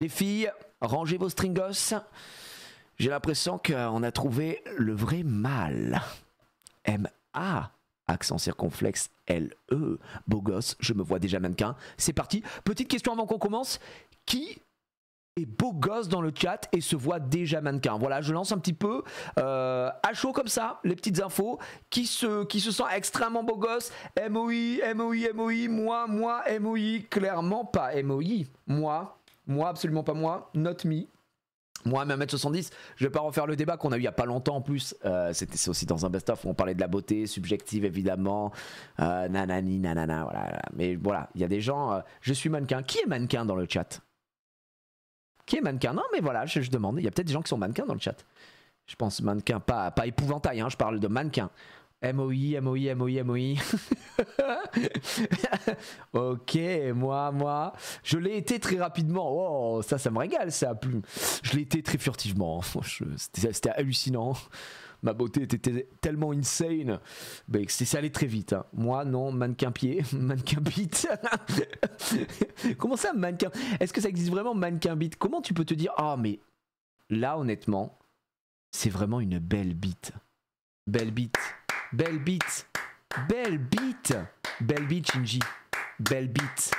Les filles, rangez vos stringos. J'ai l'impression qu'on a trouvé le vrai mâle. M-A, accent circonflexe, L-E. Beau gosse, je me vois déjà mannequin. C'est parti. Petite question avant qu'on commence. Qui est beau gosse dans le chat et se voit déjà mannequin? Voilà, je lance un petit peu à chaud comme ça, les petites infos. Qui se sent extrêmement beau gosse? MOI, MOI, MOI, moi, MOI, clairement pas MOI. Moi, absolument pas moi, not me. Moi, 1m70, je vais pas refaire le débat qu'on a eu il y a pas longtemps en plus. C'est aussi dans un best-of où on parlait de la beauté subjective évidemment. Nanani, nanana, voilà. Mais voilà, il y a des gens. Je suis mannequin. Qui est mannequin dans le chat? Qui est mannequin? Non, mais voilà, je demande. Il y a peut-être des gens qui sont mannequins dans le chat. Je pense mannequin, pas épouvantail, hein, je parle de mannequin. MOI, MOI, MOI, MOI. Ok, moi. Je l'ai été très rapidement. Oh, ça me régale, ça. Je l'ai été très furtivement. C'était hallucinant. Ma beauté était tellement insane. Ben, ça allait très vite. Hein. Moi, non, mannequin pied, mannequin bite. Comment ça, mannequin? Est-ce que ça existe vraiment, mannequin bite? Comment tu peux te dire, ah, mais là, honnêtement, c'est vraiment une belle bite. Belle bite. Belle bite. Belle bite. Belle bite, Shinji. Belle bite.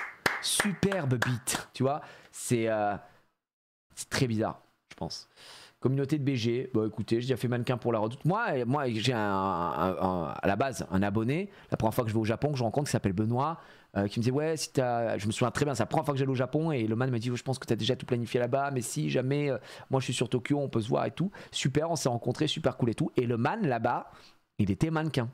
Superbe bite. Tu vois, c'est très bizarre, je pense. Communauté de BG, bon écoutez, j'ai déjà fait mannequin pour la redoute. Moi j'ai à la base un abonné, la première fois que je vais au Japon, que je rencontre, qui s'appelle Benoît, qui me disait ouais, si t'as, je me souviens très bien, c'est la première fois que j'allais au Japon, et le man me dit je pense que t'as déjà tout planifié là-bas, mais si jamais, moi je suis sur Tokyo, on peut se voir et tout. Super, on s'est rencontrés, super cool et tout. Et le man là-bas, il était mannequin.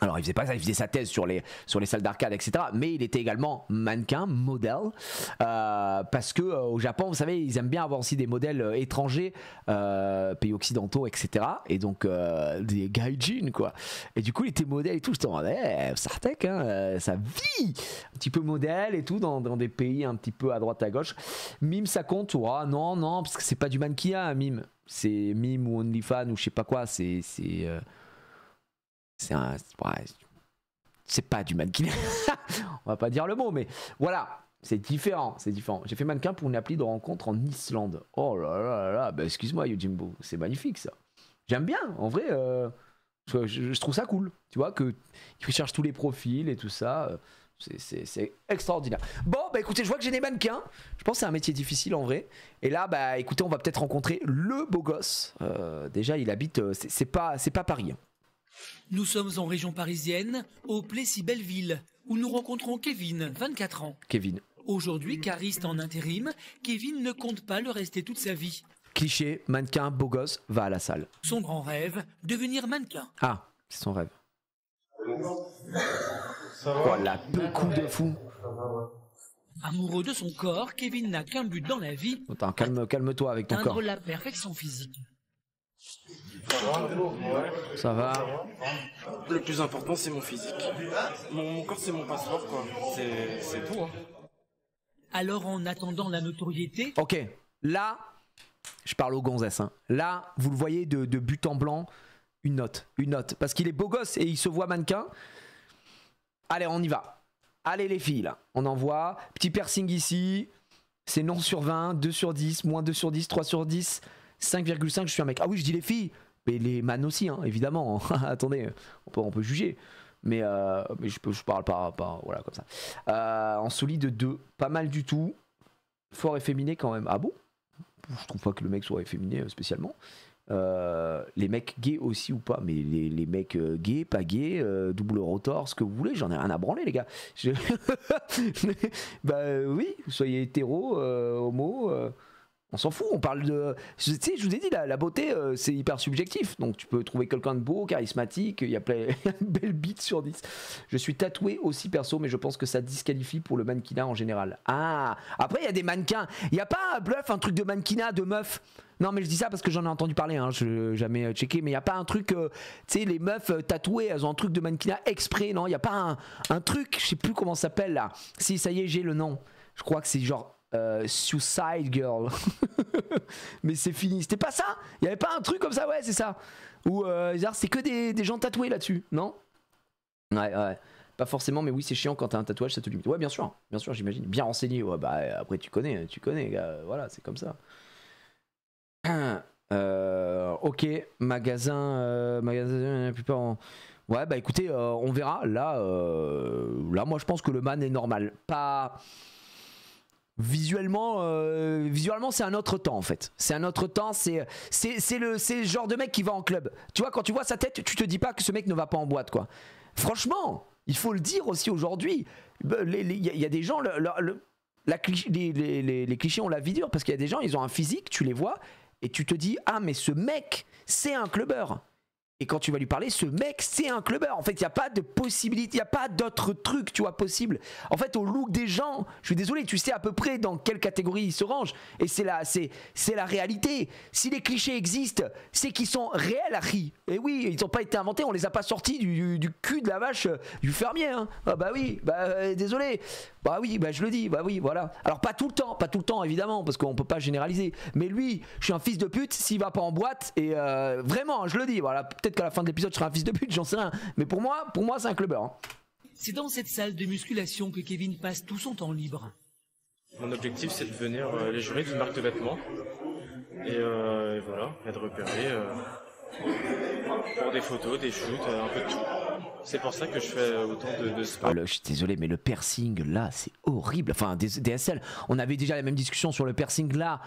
Alors il faisait pas ça, il faisait sa thèse sur les salles d'arcade, etc. Mais il était également mannequin, modèle, parce que au Japon, vous savez, ils aiment bien avoir aussi des modèles étrangers, pays occidentaux, etc. Et donc des gaijin quoi. Et du coup, il était modèle et tout. Je me disais, Sartek, hein, ça vit un petit peu modèle et tout dans des pays un petit peu à droite à gauche. Mime, ça compte? Oh, non, parce que c'est pas du mannequinat, mime. C'est mime ou OnlyFans ou je sais pas quoi. C'est pas du mannequinat. On va pas dire le mot, mais voilà, c'est différent. J'ai fait mannequin pour une appli de rencontre en Islande. Oh là là là, bah excuse-moi Yojimbo, c'est magnifique ça. J'aime bien, en vrai, je trouve ça cool. Tu vois, qu'ils cherchent tous les profils et tout ça. C'est extraordinaire. Bon, bah écoutez, je vois que j'ai des mannequins. Je pense que c'est un métier difficile en vrai. Et là, bah écoutez, on va peut-être rencontrer le beau gosse. Déjà, il habite, c'est pas Paris. Hein. Nous sommes en région parisienne, au Plessis-Belleville, où nous rencontrons Kevin, 24 ans. Kevin. Aujourd'hui cariste en intérim, Kevin ne compte pas le rester toute sa vie. Cliché, mannequin, beau gosse, va à la salle. Son grand rêve, devenir mannequin. Ah, c'est son rêve. Ça va? Oh la peu coup de fou. Amoureux de son corps, Kevin n'a qu'un but dans la vie. Attends, calme-toi avec ton corps. Atteindre la perfection physique. Ça va. Le plus important, c'est mon physique. Mon corps, c'est mon passeport, quoi. C'est tout, hein. Alors, en attendant la notoriété... Ok, là, je parle aux gonzesses. Hein. Là, vous le voyez de but en blanc, une note. Parce qu'il est beau gosse et il se voit mannequin. Allez, on y va. Allez les filles, là. On envoie. Petit piercing ici. C'est non sur 20, 2 sur 10, moins 2 sur 10, 3 sur 10, 5,5, je suis un mec. Ah oui, je dis les filles. Mais les man aussi, hein, évidemment. Attendez, on peut juger. Mais je parle pas voilà, comme ça. En solide 2, pas mal du tout. Fort efféminé quand même. Ah bon? Je trouve pas que le mec soit efféminé spécialement. Les mecs gays aussi ou pas, mais les mecs gays, pas gays, double rotor, ce que vous voulez, j'en ai rien à branler les gars. Bah oui, soyez hétéro, homo, on s'en fout, on parle de... Tu sais, je vous ai dit, la beauté, c'est hyper subjectif, donc tu peux trouver quelqu'un de beau, charismatique, il y a plein une belle bite sur 10. Je suis tatoué aussi perso, mais je pense que ça disqualifie pour le mannequinat en général. Ah, après il y a des mannequins, il n'y a pas un bluff, un truc de mannequinat, de meuf. Non mais je dis ça parce que j'en ai entendu parler, hein, je n'ai jamais checké, mais il n'y a pas un truc, tu sais, les meufs tatouées, elles ont un truc de mannequinat exprès, non? Il n'y a pas un truc, je sais plus comment ça s'appelle là. Si, ça y est, j'ai le nom. Je crois que c'est genre Suicide Girl. Mais c'est fini, c'était pas ça? Il n'y avait pas un truc comme ça? Ouais, c'est ça. Ou c'est que des gens tatoués là-dessus, non? Ouais. pas forcément, mais oui, c'est chiant quand t'as un tatouage, ça te limite. Ouais, bien sûr, j'imagine. Bien renseigné, ouais, bah après tu connais, gars, voilà, c'est comme ça. Ok, magasin, la plupart en... Ouais, bah écoutez, on verra. Là, moi je pense que le man est normal. Pas... Visuellement, c'est un autre temps en fait. C'est un autre temps, c'est le genre de mec qui va en club. Tu vois, quand tu vois sa tête, tu te dis pas que ce mec ne va pas en boîte, quoi. Franchement, il faut le dire aussi aujourd'hui. Il y a des gens, les clichés ont la vie dure parce qu'il y a des gens, ils ont un physique, tu les vois et tu te dis ah mais ce mec c'est un clubbeur. Et quand tu vas lui parler, ce mec, c'est un clubbeur. En fait, il n'y a pas de possibilité, il n'y a pas d'autre truc, tu vois, possible. En fait, au look des gens, je suis désolé, tu sais à peu près dans quelle catégorie ils se rangent. Et c'est la réalité. Si les clichés existent, c'est qu'ils sont réels, Harry. Et oui, ils n'ont pas été inventés, on les a pas sortis du cul de la vache du fermier. Hein. Ah bah oui, désolé. Bah oui, bah je le dis, bah oui, voilà. Alors pas tout le temps évidemment, parce qu'on peut pas généraliser. Mais lui, je suis un fils de pute s'il va pas en boîte. Et vraiment, je le dis, voilà. Peut-être qu'à la fin de l'épisode, je serai un fils de pute, j'en sais rien. Mais pour moi c'est un clubbeur. Hein. C'est dans cette salle de musculation que Kevin passe tout son temps libre. Mon objectif, c'est de devenir les jurés d'une marque de vêtements. Et voilà, être repéré pour des photos, des shoots, un peu de tout. C'est pour ça que je fais autant de sport. Je suis désolé, mais le piercing là, c'est horrible. Enfin, DSL, on avait déjà la même discussion sur le piercing là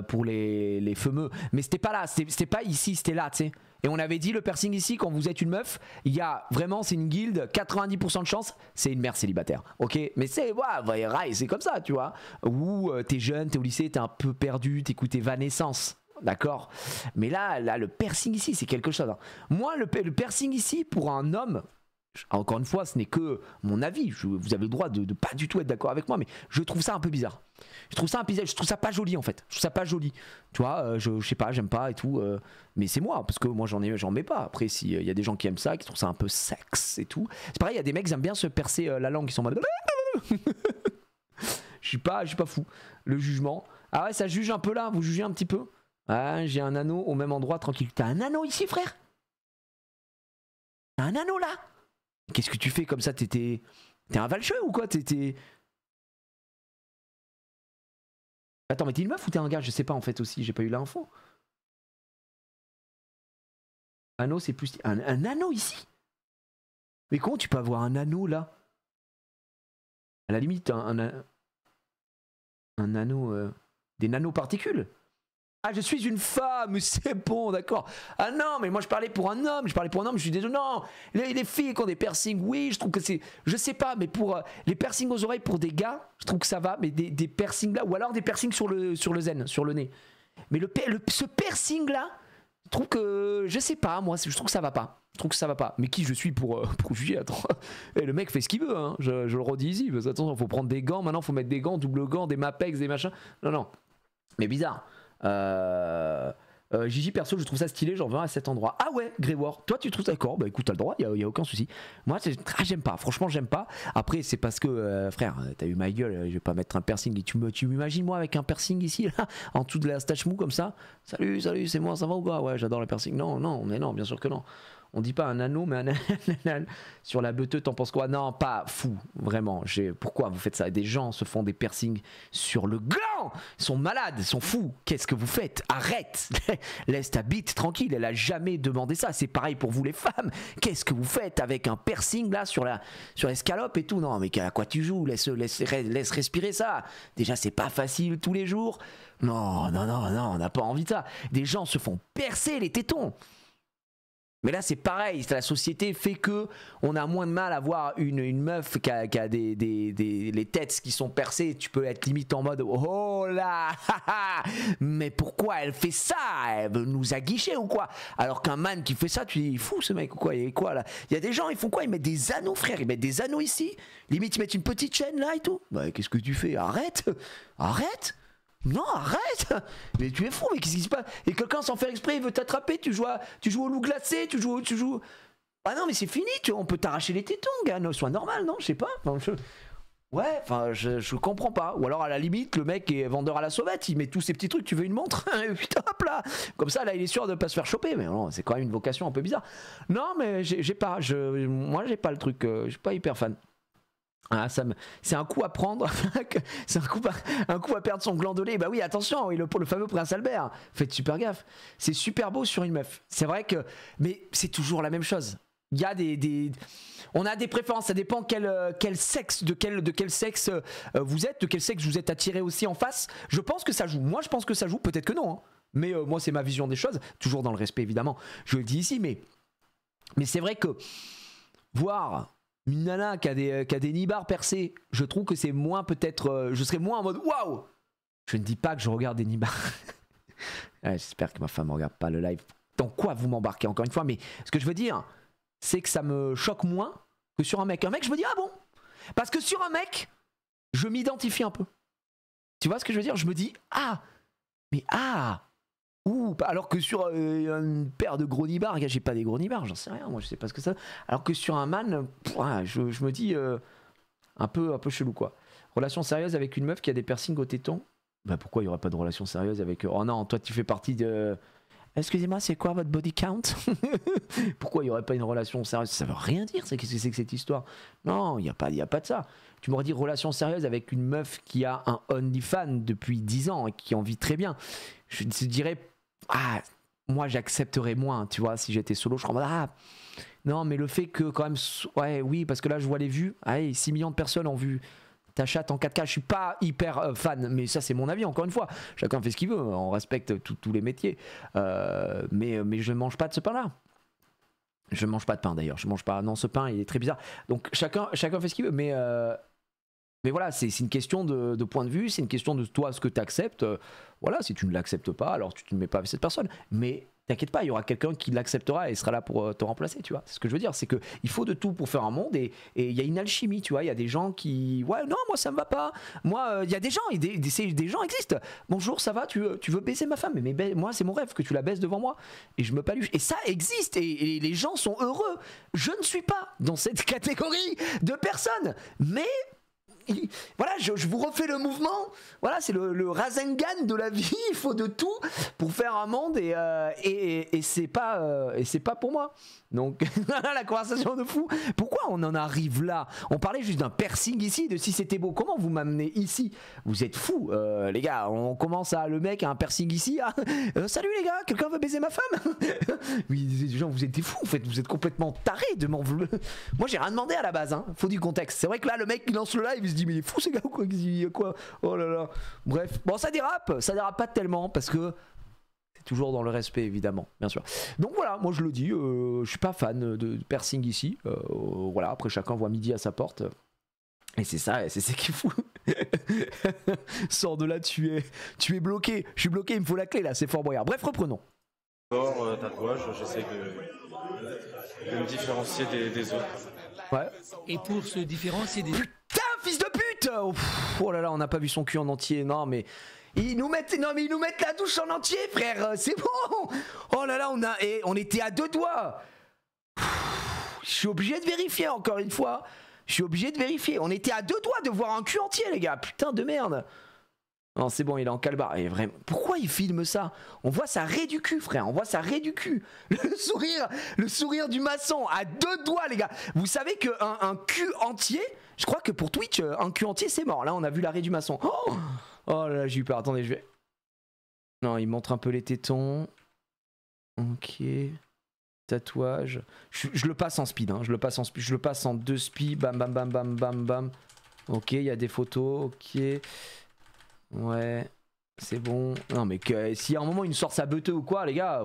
pour les fameux. Mais c'était pas là, c'était pas ici, c'était là, tu sais. Et on avait dit le piercing ici, quand vous êtes une meuf, il y a vraiment, c'est une guilde, 90% de chance, c'est une mère célibataire. Ok, mais c'est, ouais, c'est comme ça, tu vois. Ou t'es jeune, t'es au lycée, t'es un peu perdu, t'écoutes Evanescence. D'accord. Mais là, le piercing ici, c'est quelque chose. Hein. Moi, le piercing ici, pour un homme, encore une fois, ce n'est que mon avis. Vous avez le droit de pas du tout être d'accord avec moi, mais je trouve ça un peu bizarre. Je trouve ça pas joli en fait. Je trouve ça pas joli. Tu vois, je sais pas, j'aime pas et tout. Mais c'est moi, parce que moi j'en mets pas. Après, s'il y a des gens qui aiment ça, qui trouvent ça un peu sexe et tout. C'est pareil, il y a des mecs qui aiment bien se percer la langue, qui sont en mode. Je suis pas fou. Le jugement. Ah ouais, ça juge un peu là. Vous jugez un petit peu. Ah, j'ai un anneau au même endroit, tranquille. T'as un anneau ici, frère? T'as un anneau là? Qu'est-ce que tu fais comme ça? T'es un valcheux ou quoi? Attends, mais t'es une meuf ou t'es un gars? Je sais pas en fait aussi, j'ai pas eu l'info. Anneau, c'est plus... Un anneau ici? Mais comment tu peux avoir un anneau là? À la limite, un anneau... des nanoparticules. Ah, je suis une femme, c'est bon, d'accord. Ah non, mais moi je parlais pour un homme, je suis désolé. Non, les filles qui ont des piercings, oui, je trouve que c'est... Je sais pas, mais pour les piercings aux oreilles pour des gars, je trouve que ça va, mais des piercings là, ou alors des piercings sur le zen, sur le nez. Mais ce piercing là, je trouve que... Je sais pas, moi, je trouve que ça va pas. Je trouve que ça va pas. Mais qui je suis pour juger? Attends. Et le mec fait ce qu'il veut, hein. Je le redis ici, parce que attention, faut prendre des gants, maintenant faut mettre des gants, double gants, des Mapex, des machins. Non. Mais bizarre. Gigi, perso, je trouve ça stylé, j'en veux un à cet endroit. Ah ouais, Grégoire, toi tu trouves ça d'accord? Bah écoute, t'as le droit, y a aucun souci. Moi, j'aime pas, franchement, j'aime pas. Après, c'est parce que, frère, t'as eu ma gueule, je vais pas mettre un piercing. Et tu m'imagines, moi, avec un piercing ici, là, en dessous de la stache mou, comme ça? Salut, c'est moi, ça va ou pas? Ouais, j'adore le piercing. Non, mais non, bien sûr que non. On dit pas un anneau, mais un anneau sur la beuteuse, t'en penses quoi? Non, pas fou, vraiment. Pourquoi vous faites ça? Des gens se font des piercings sur le gland. Ils sont malades, ils sont fous. Qu'est-ce que vous faites? Arrête. Laisse ta bite tranquille, elle a jamais demandé ça. C'est pareil pour vous les femmes. Qu'est-ce que vous faites avec un piercing là sur l'escalope et tout? Non, mais à quoi tu joues? Laisse respirer ça. Déjà, c'est pas facile tous les jours. Non, on n'a pas envie de ça. Des gens se font percer les tétons. Mais là c'est pareil, la société fait que on a moins de mal à voir une meuf qui a les têtes qui sont percées. Tu peux être limite en mode oh là, mais pourquoi elle fait ça? Elle veut nous aguicher ou quoi? Alors qu'un man qui fait ça, tu dis il est fou ce mec ou quoi? Il y a quoi là? Il y a des gens, ils font quoi? Ils mettent des anneaux, frère, ils mettent des anneaux ici. Limite ils mettent une petite chaîne là et tout. Bah qu'est-ce que tu fais? Arrête. Non, arrête! Mais tu es fou, mais qu'est-ce qui se passe? Et quelqu'un sans faire exprès, il veut t'attraper, tu joues au loup glacé, tu joues... Ah non, mais c'est fini, on peut t'arracher les tétons, gars, non, sois normal, non, je sais pas. Ouais, enfin, je comprends pas. Ou alors, à la limite, le mec est vendeur à la sauvette, il met tous ses petits trucs, tu veux une montre? Putain, hop là. Comme ça, là, il est sûr de pas se faire choper. Mais non, c'est quand même une vocation un peu bizarre. Non, mais j'ai pas. Moi, j'ai pas le truc. Je suis pas hyper fan. Ah, c'est un coup à prendre. C'est un coup à perdre son gland de lait. Bah oui, attention, oui, le fameux prince Albert. Faites super gaffe. C'est super beau sur une meuf. C'est vrai que. Mais c'est toujours la même chose. Il y a on a des préférences, ça dépend quel sexe, de quel sexe vous êtes, de quel sexe vous êtes attiré aussi en face. Je pense que ça joue. Moi, je pense que ça joue. Peut-être que non. Hein. Mais moi, c'est ma vision des choses. Toujours dans le respect, évidemment. Je le dis ici, mais c'est vrai que voir une nana qui a des nibards percés, je trouve que c'est moins peut-être. Je serais moins en mode waouh. Je ne dis pas que je regarde des nibards. Ouais, j'espère que ma femme ne regarde pas le live. Dans quoi vous m'embarquez encore une fois? Mais ce que je veux dire, c'est que ça me choque moins que sur un mec. Un mec, je me dis, ah bon? Parce que sur un mec, je m'identifie un peu. Tu vois ce que je veux dire? Je me dis, ah, mais ah, ouh, alors que sur une paire de gros nibards, j'ai pas des gros nibards, j'en sais rien, moi je sais pas ce que ça. Alors que sur un man, je me dis, un peu chelou quoi. Relation sérieuse avec une meuf qui a des piercings au téton? Bah pourquoi il y aurait pas de relation sérieuse avec. Oh non, toi tu fais partie de. Excusez-moi, c'est quoi votre body count? Pourquoi il n'y aurait pas une relation sérieuse? Ça veut rien dire, qu'est-ce que c'est que cette histoire? Non, il n'y a pas de ça. Tu m'aurais dit relation sérieuse avec une meuf qui a un OnlyFans depuis 10 ans et qui en vit très bien. Je te dirais, ah, moi j'accepterais moins, tu vois, si j'étais solo, je crois, ah, non, mais le fait que quand même, ouais, oui, parce que là je vois les vues, allez, 6 millions de personnes ont vu ta chatte en 4K, je suis pas hyper fan, mais ça c'est mon avis, encore une fois, chacun fait ce qu'il veut, on respecte tous les métiers, mais je ne mange pas de ce pain-là. Je ne mange pas de pain d'ailleurs, je mange pas, non ce pain il est très bizarre, donc chacun fait ce qu'il veut, mais voilà, c'est une question de point de vue, c'est une question de toi ce que tu acceptes, voilà, si tu ne l'acceptes pas, alors tu ne te mets pas avec cette personne, mais t'inquiète pas, il y aura quelqu'un qui l'acceptera et sera là pour te remplacer, tu vois. C'est ce que je veux dire, c'est qu'il faut de tout pour faire un monde et il y a une alchimie, tu vois. Il y a des gens qui, ouais, non, moi ça me va pas. Moi, il y a des gens, des gens existent. Bonjour, ça va, tu veux baiser ma femme? Mais moi, c'est mon rêve que tu la baises devant moi et je me paluche. Et ça existe et les gens sont heureux. Je ne suis pas dans cette catégorie de personnes, mais voilà, je vous refais le mouvement. Voilà, c'est le Rasengan de la vie. Il faut de tout pour faire un monde et c'est pas pour moi. Donc la conversation de fou. Pourquoi on en arrive là? On parlait juste d'un piercing ici, de si c'était beau. Comment vous m'amenez ici? Vous êtes fous, les gars. On commence à le mec a un piercing ici. Ah, salut les gars, quelqu'un veut baiser ma femme? Oui, gens, vous êtes des fous. En fait, vous êtes complètement tarés de m'en vouloir. Moi, j'ai rien demandé à la base. Hein. Faut du contexte. C'est vrai que là, le mec qui lance le live, il se dit mais il est fou ces gars ou quoi? Quoi? Oh là là. Bref, bon, ça dérape pas tellement parce que toujours dans le respect évidemment, bien sûr. Donc voilà, moi je le dis, je suis pas fan de piercing ici. Voilà, après chacun voit midi à sa porte. Et c'est ça qui est fou. Sors de là, tu es bloqué. Je suis bloqué, il me faut la clé là, c'est Fort Boyard. Bref, reprenons. Tatouage, j'essaie de me différencier des autres. Ouais. Et pour se différencier des... Putain, fils de pute! Oh là là, on n'a pas vu son cul en entier, non mais... Ils nous mettent la douche en entier, frère. C'est bon. Oh là là, on était à 2 doigts. Je suis obligé de vérifier encore une fois. On était à 2 doigts de voir un cul entier, les gars. Putain de merde. Non, c'est bon, il est en calbar. Et vraiment, pourquoi il filme ça? On voit sa raie du cul, frère. On voit sa raie du cul. Le sourire du maçon à 2 doigts, les gars. Vous savez qu'un un cul entier, je crois que pour Twitch, un cul entier, c'est mort. Là, on a vu la raie du maçon. Oh là là, j'ai eu peur. Attendez, je vais... Non, il montre un peu les tétons. Ok. Tatouage. Je le passe en speed, hein. Je le passe en 2 speed. Bam, bam, bam, bam, bam, bam. Ok, il y a des photos. Ok. Ouais. C'est bon. Non, mais si à un moment il nous sort sa beuteux ou quoi, les gars,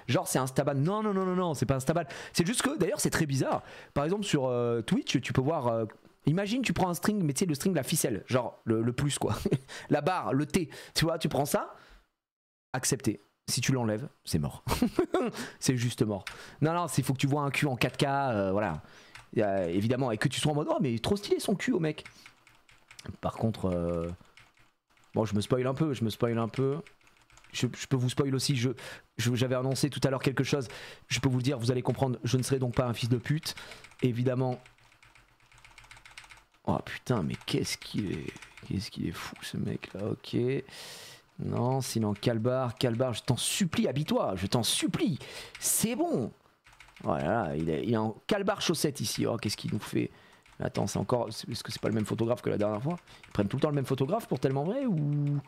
genre c'est un stabal. Non, c'est pas un stabal. C'est juste que, d'ailleurs, c'est très bizarre. Par exemple, sur Twitch, tu peux voir... imagine tu prends un string, mais tu sais le string, la ficelle, genre le plus quoi, la barre, le T, tu vois, tu prends ça, accepter. Si tu l'enlèves, c'est mort. C'est juste mort. Non, il faut que tu vois un cul en 4K, voilà. Évidemment, et que tu sois en mode, oh mais trop stylé son cul au mec. Par contre, bon, je me spoil un peu. Je peux vous spoil aussi, j'avais annoncé tout à l'heure quelque chose, je peux vous le dire, vous allez comprendre, je ne serai donc pas un fils de pute, évidemment. Oh putain, mais qu'est-ce qu'il est fou ce mec là, ok. Non, sinon Calbar, je t'en supplie, habille-toi, je t'en supplie. C'est bon. Voilà, il est en Calbar chaussette ici. Oh, qu'est-ce qu'il nous fait? Attends, c'est encore. Est-ce que c'est pas le même photographe que la dernière fois? Ils prennent tout le temps le même photographe pour Tellement Vrai ou.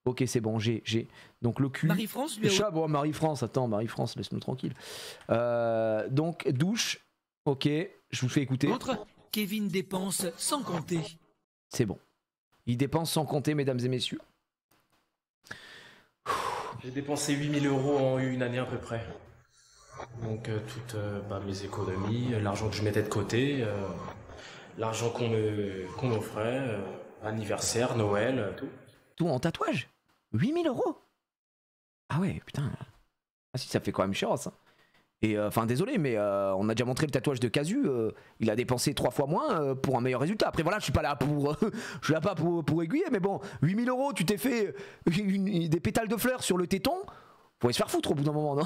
Ok, c'est bon, j'ai. Donc le cul. Marie-France lui a... Bon, Marie-France, attends, Marie-France, laisse-nous tranquille. Donc, douche. Ok, je vous fais écouter. Autre, Kevin dépense sans compter. C'est bon. Il dépense sans compter, mesdames et messieurs. J'ai dépensé 8000 € en une année à peu près. Donc toutes mes économies, l'argent que je mettais de côté, l'argent qu'on m'offrait, anniversaire, Noël, tout. Tout en tatouage? 8000 €? Ah ouais, putain. Ah si, ça fait quand même cher ça. Et enfin désolé, mais on a déjà montré le tatouage de Casu, il a dépensé 3 fois moins pour un meilleur résultat. Après voilà, je suis pas là pour je suis là pas pour aiguiller, mais bon, 8000 €, tu t'es fait des pétales de fleurs sur le téton, faut se faire foutre au bout d'un moment, non?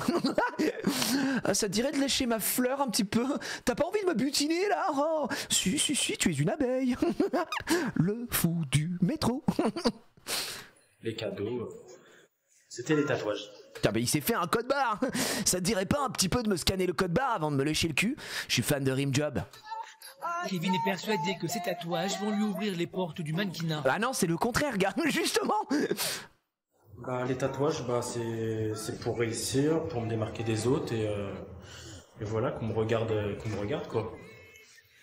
Ah, ça te dirait de lécher ma fleur un petit peu? T'as pas envie de me butiner là? Oh, si, tu es une abeille. Le fou du métro. Les cadeaux, c'était les tatouages. Putain, mais il s'est fait un code barre. Ça te dirait pas un petit peu de me scanner le code barre avant de me lécher le cul? Je suis fan de Rimjob. Kevin est persuadé que ses tatouages vont lui ouvrir les portes du mannequinat. Ah non, c'est le contraire, gars, justement. Les tatouages, c'est pour réussir, pour me démarquer des autres et voilà, qu'on me regarde quoi.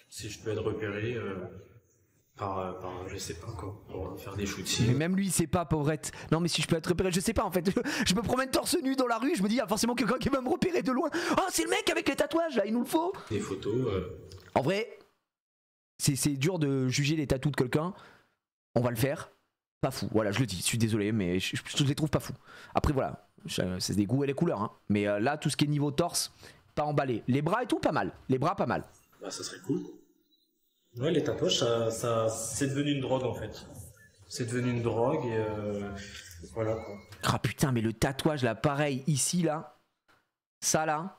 Si je peux être repéré par je sais pas quoi, pour faire des shootings. Mais même lui il sait pas, pauvrette. Non mais si je peux être repéré, je sais pas en fait. Je me promène torse nu dans la rue, je me dis il y a forcément quelqu'un qui va me repérer de loin. Oh c'est le mec avec les tatouages là, il nous le faut. Des photos. En vrai, c'est dur de juger les tatous de quelqu'un. On va le faire. Pas fou, voilà, je le dis, je suis désolé, mais je les trouve pas fous. Après voilà, c'est des goûts et les couleurs, hein. Mais là, tout ce qui est niveau torse, pas emballé. Les bras et tout, pas mal. Les bras, pas mal. Ça serait cool. Ouais, les tatouages, ça c'est devenu une drogue en fait. C'est devenu une drogue et voilà quoi. Ah putain, mais le tatouage là, pareil, ici là, ça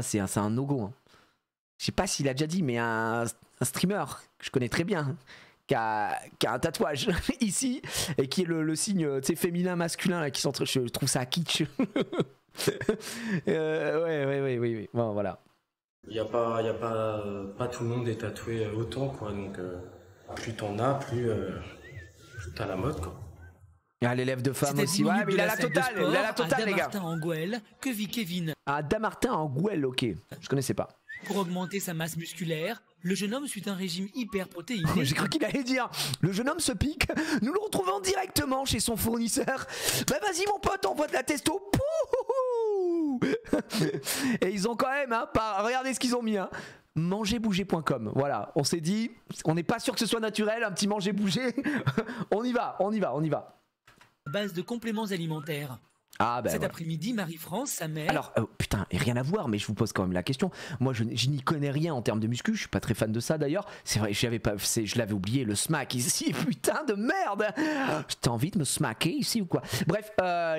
c'est un no-go. Hein. Je sais pas s'il a déjà dit, mais un streamer que je connais très bien. Qui a un tatouage ici et qui est le signe féminin masculin là, qui s'entre. Je trouve ça kitsch. Ouais. Bon, voilà. Il y a pas tout le monde est tatoué autant quoi, donc plus t'en as, plus t'as la mode quoi. Ah, l'élève de femme aussi, ouais, mais il a la totale, les gars. À Damartin en Gouel, que vit Kevin. À Damartin en Gouel, ok, je connaissais pas. Pour augmenter sa masse musculaire, le jeune homme suit un régime hyper protéiné. J'ai cru qu'il allait dire, le jeune homme se pique, nous le retrouvons directement chez son fournisseur. Bah vas-y mon pote, envoie de la testo. Pouhouhou. Et ils ont quand même, hein, regardez ce qu'ils ont mis, hein. Mangerbouger.com, voilà, on s'est dit, on n'est pas sûr que ce soit naturel, un petit manger-bouger. On y va. Base de compléments alimentaires. Ah ben Cet voilà. Après-midi, Marie-France, sa mère... Alors, putain, et rien à voir, mais je vous pose quand même la question. Moi, je n'y connais rien en termes de muscu, je suis pas très fan de ça d'ailleurs. C'est vrai, je l'avais oublié, le smack ici, putain de merde. T'as envie de me smacker ici ou quoi? Bref,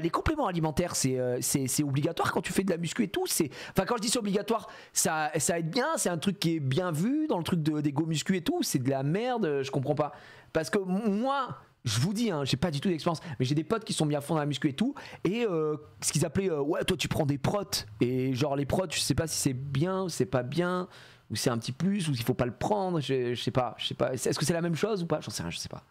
les compléments alimentaires, c'est obligatoire quand tu fais de la muscu et tout. Enfin, quand je dis c'est obligatoire, ça aide bien, c'est un truc qui est bien vu dans le truc des go muscu et tout. C'est de la merde, je comprends pas. Parce que moi... Je vous dis, hein, j'ai pas du tout d'expérience, mais j'ai des potes qui sont mis à fond dans la muscu et tout, et ce qu'ils appelaient, ouais, toi tu prends des protes, et genre les protes, je sais pas si c'est bien ou c'est pas bien, ou c'est un petit plus, ou s'il faut pas le prendre, je sais pas, est-ce que c'est la même chose ou pas? J'en sais rien, je sais pas.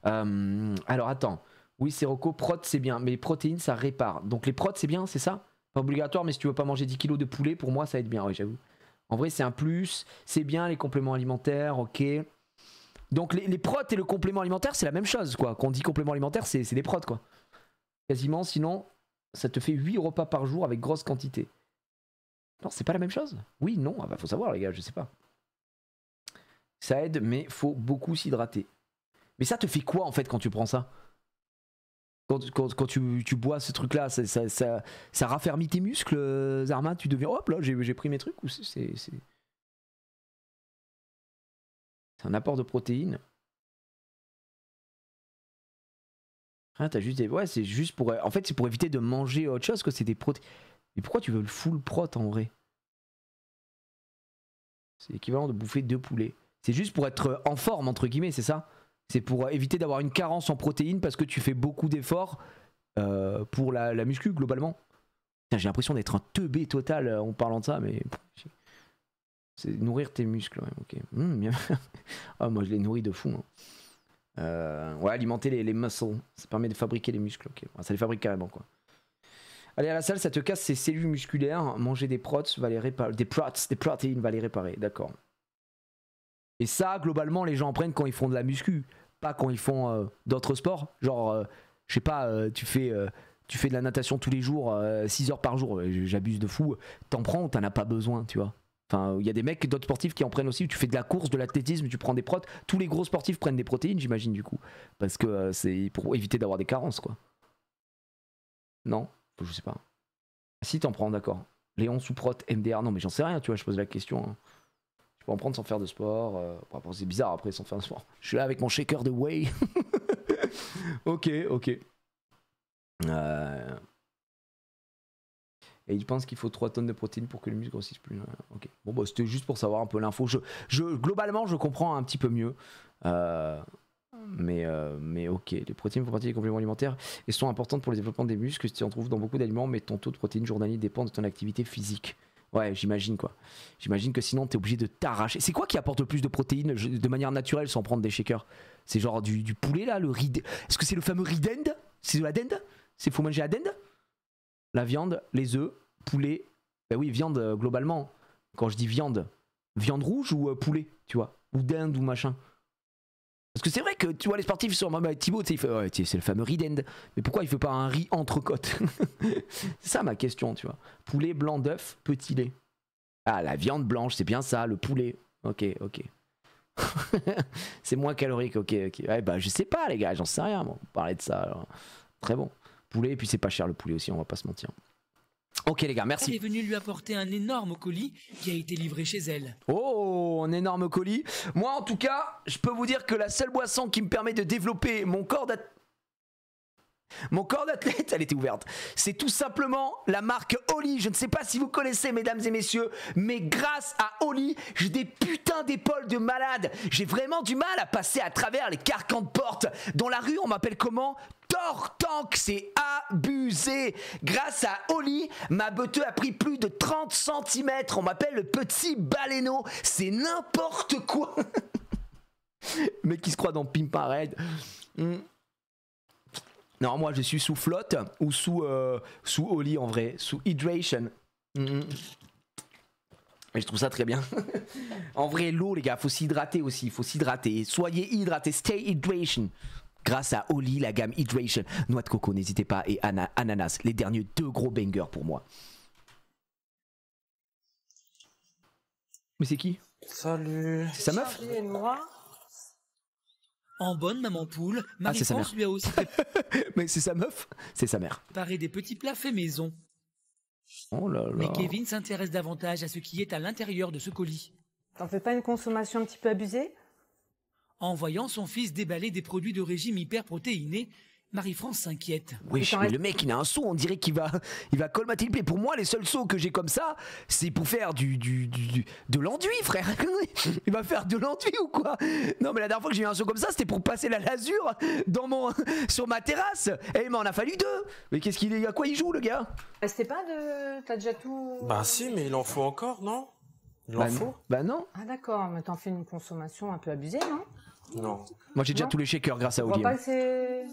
Alors attends, oui c'est Rocco, protes c'est bien, mais les protéines ça répare, donc les protes c'est bien, c'est ça? Pas obligatoire, mais si tu veux pas manger 10 kilos de poulet, pour moi ça aide bien, oui j'avoue. En vrai c'est un plus, c'est bien les compléments alimentaires, ok. Donc les protes et le complément alimentaire c'est la même chose quoi. Quand on dit complément alimentaire c'est des protes quoi. Quasiment, sinon ça te fait 8 repas par jour avec grosse quantité. Non c'est pas la même chose? Oui, non, ah bah faut savoir les gars, je sais pas. Ça aide mais faut beaucoup s'hydrater. Mais ça te fait quoi en fait quand tu prends ça? Quand tu bois ce truc là, ça raffermit tes muscles, Zarma, tu deviens hop là j'ai pris mes trucs ou c'est un apport de protéines. Ah, t'as juste des... Ouais, c'est juste pour... En fait, c'est pour éviter de manger autre chose que c'est des protéines. Mais pourquoi tu veux le full prot en vrai? C'est l'équivalent de bouffer 2 poulets. C'est juste pour être en forme, entre guillemets, c'est ça? C'est pour éviter d'avoir une carence en protéines parce que tu fais beaucoup d'efforts pour la muscu, globalement. J'ai l'impression d'être un teubé total en parlant de ça, mais... C'est nourrir tes muscles, ouais, ok. Bien. Ah, moi, je les nourris de fou. Ouais, alimenter les muscles, ça permet de fabriquer les muscles, ok. Ça les fabrique carrément, quoi. Aller à la salle, ça te casse ses cellules musculaires. Manger des prots va les réparer. Des protéines va les réparer, d'accord. Et ça, globalement, les gens en prennent quand ils font de la muscu, pas quand ils font d'autres sports. Genre, je sais pas, tu fais de la natation tous les jours, 6 heures par jour, j'abuse de fou. T'en prends ou t'en as pas besoin, tu vois. Enfin, il y a des mecs, d'autres sportifs qui en prennent aussi. Tu fais de la course, de l'athlétisme, tu prends des protes. Tous les gros sportifs prennent des protéines, j'imagine, du coup. Parce que c'est pour éviter d'avoir des carences, quoi. Non, je sais pas. Si t'en prends, d'accord. Léon sous prot, MDR, non mais j'en sais rien, tu vois, je pose la question. Hein. Je peux en prendre sans faire de sport. Bon, c'est bizarre après sans faire de sport. Je suis là avec mon shaker de whey. Ok. Et il pense qu'il faut 3 tonnes de protéines pour que les muscles grossissent plus. Ok. Bon, bah, c'était juste pour savoir un peu l'info. Globalement, je comprends un petit peu mieux. Mais ok, les protéines font partie des compléments alimentaires et sont importantes pour le développement des muscles. Tu en trouves dans beaucoup d'aliments, mais ton taux de protéines journalier dépend de ton activité physique. Ouais, j'imagine quoi. J'imagine que sinon t'es obligé de t'arracher. C'est quoi qui apporte le plus de protéines de manière naturelle sans prendre des shakers? C'est genre du poulet là, le riz. Est-ce que c'est le fameux riz dinde? C'est de la dinde? C'est faut manger la dinde? La viande, les œufs, poulet. Bah oui, viande globalement. Quand je dis viande rouge ou poulet, tu vois, ou dinde ou machin. Parce que c'est vrai que tu vois les sportifs sur Thibaut, il fait ouais, c'est le fameux riz dinde. Mais pourquoi il fait pas un riz entrecôte? C'est ça ma question, tu vois. Poulet, blanc d'œuf, petit lait. Ah, la viande blanche, c'est bien ça, le poulet. Ok. C'est moins calorique, ok. Ouais, bah je sais pas les gars, j'en sais rien, moi. On parlait de ça. Alors. Très bon. Poulet, et puis c'est pas cher le poulet aussi, on va pas se mentir. Ok les gars, merci. Elle est venue lui apporter un énorme colis qui a été livré chez elle. Oh, un énorme colis. Moi en tout cas, je peux vous dire que la seule boisson qui me permet de développer mon corps d'athlète, elle était ouverte. C'est tout simplement la marque Oli. Je ne sais pas si vous connaissez, mesdames et messieurs, mais grâce à Oli, j'ai des putains d'épaules de malade. J'ai vraiment du mal à passer à travers les carcans de porte. Dans la rue, on m'appelle comment? Tortank, c'est abusé. Grâce à Oli, ma beuteux a pris plus de 30 cm. On m'appelle le petit baleineau. C'est n'importe quoi. Le mec qui se croit dans Pimp a Ride. Non, moi je suis sous flotte ou sous Oli en vrai, sous hydration. Et je trouve ça très bien. En vrai, l'eau, les gars, faut s'hydrater aussi. Faut s'hydrater. Soyez hydratés. Stay hydration. Grâce à Oli, la gamme hydration. Noix de coco, n'hésitez pas. Et ananas. Les derniers 2 gros bangers pour moi. Mais c'est qui? Salut. C'est sa meuf? En bonne maman poule, c'est sa Marie-France mère. lui a aussi Mais c'est sa meuf? C'est sa mère. préparé des petits plats faits maison. Oh là là. Mais Kevin s'intéresse davantage à ce qui est à l'intérieur de ce colis. T'en fais pas une consommation un petit peu abusée? En voyant son fils déballer des produits de régime hyperprotéinés, Marie-France s'inquiète. Wesh, mais le mec il a un seau, on dirait qu'il va colmater le pied. Pour moi, les seuls seaux que j'ai comme ça, c'est pour faire de l'enduit, frère. Il va faire de l'enduit ou quoi? Non, mais la dernière fois que j'ai eu un seau comme ça, c'était pour passer la lasure sur ma terrasse. Et il m'en a fallu 2. Mais qu'est-ce qu'il est, à quoi il joue le gars? C'était pas de... T'as déjà tout... Bah si, mais il en faut encore, non? Il en faut? Bah non. Ah d'accord, mais t'en fais une consommation un peu abusée, non? Non. Moi j'ai déjà Non. tous les shakers grâce à Je vois Oli. pas que c'est...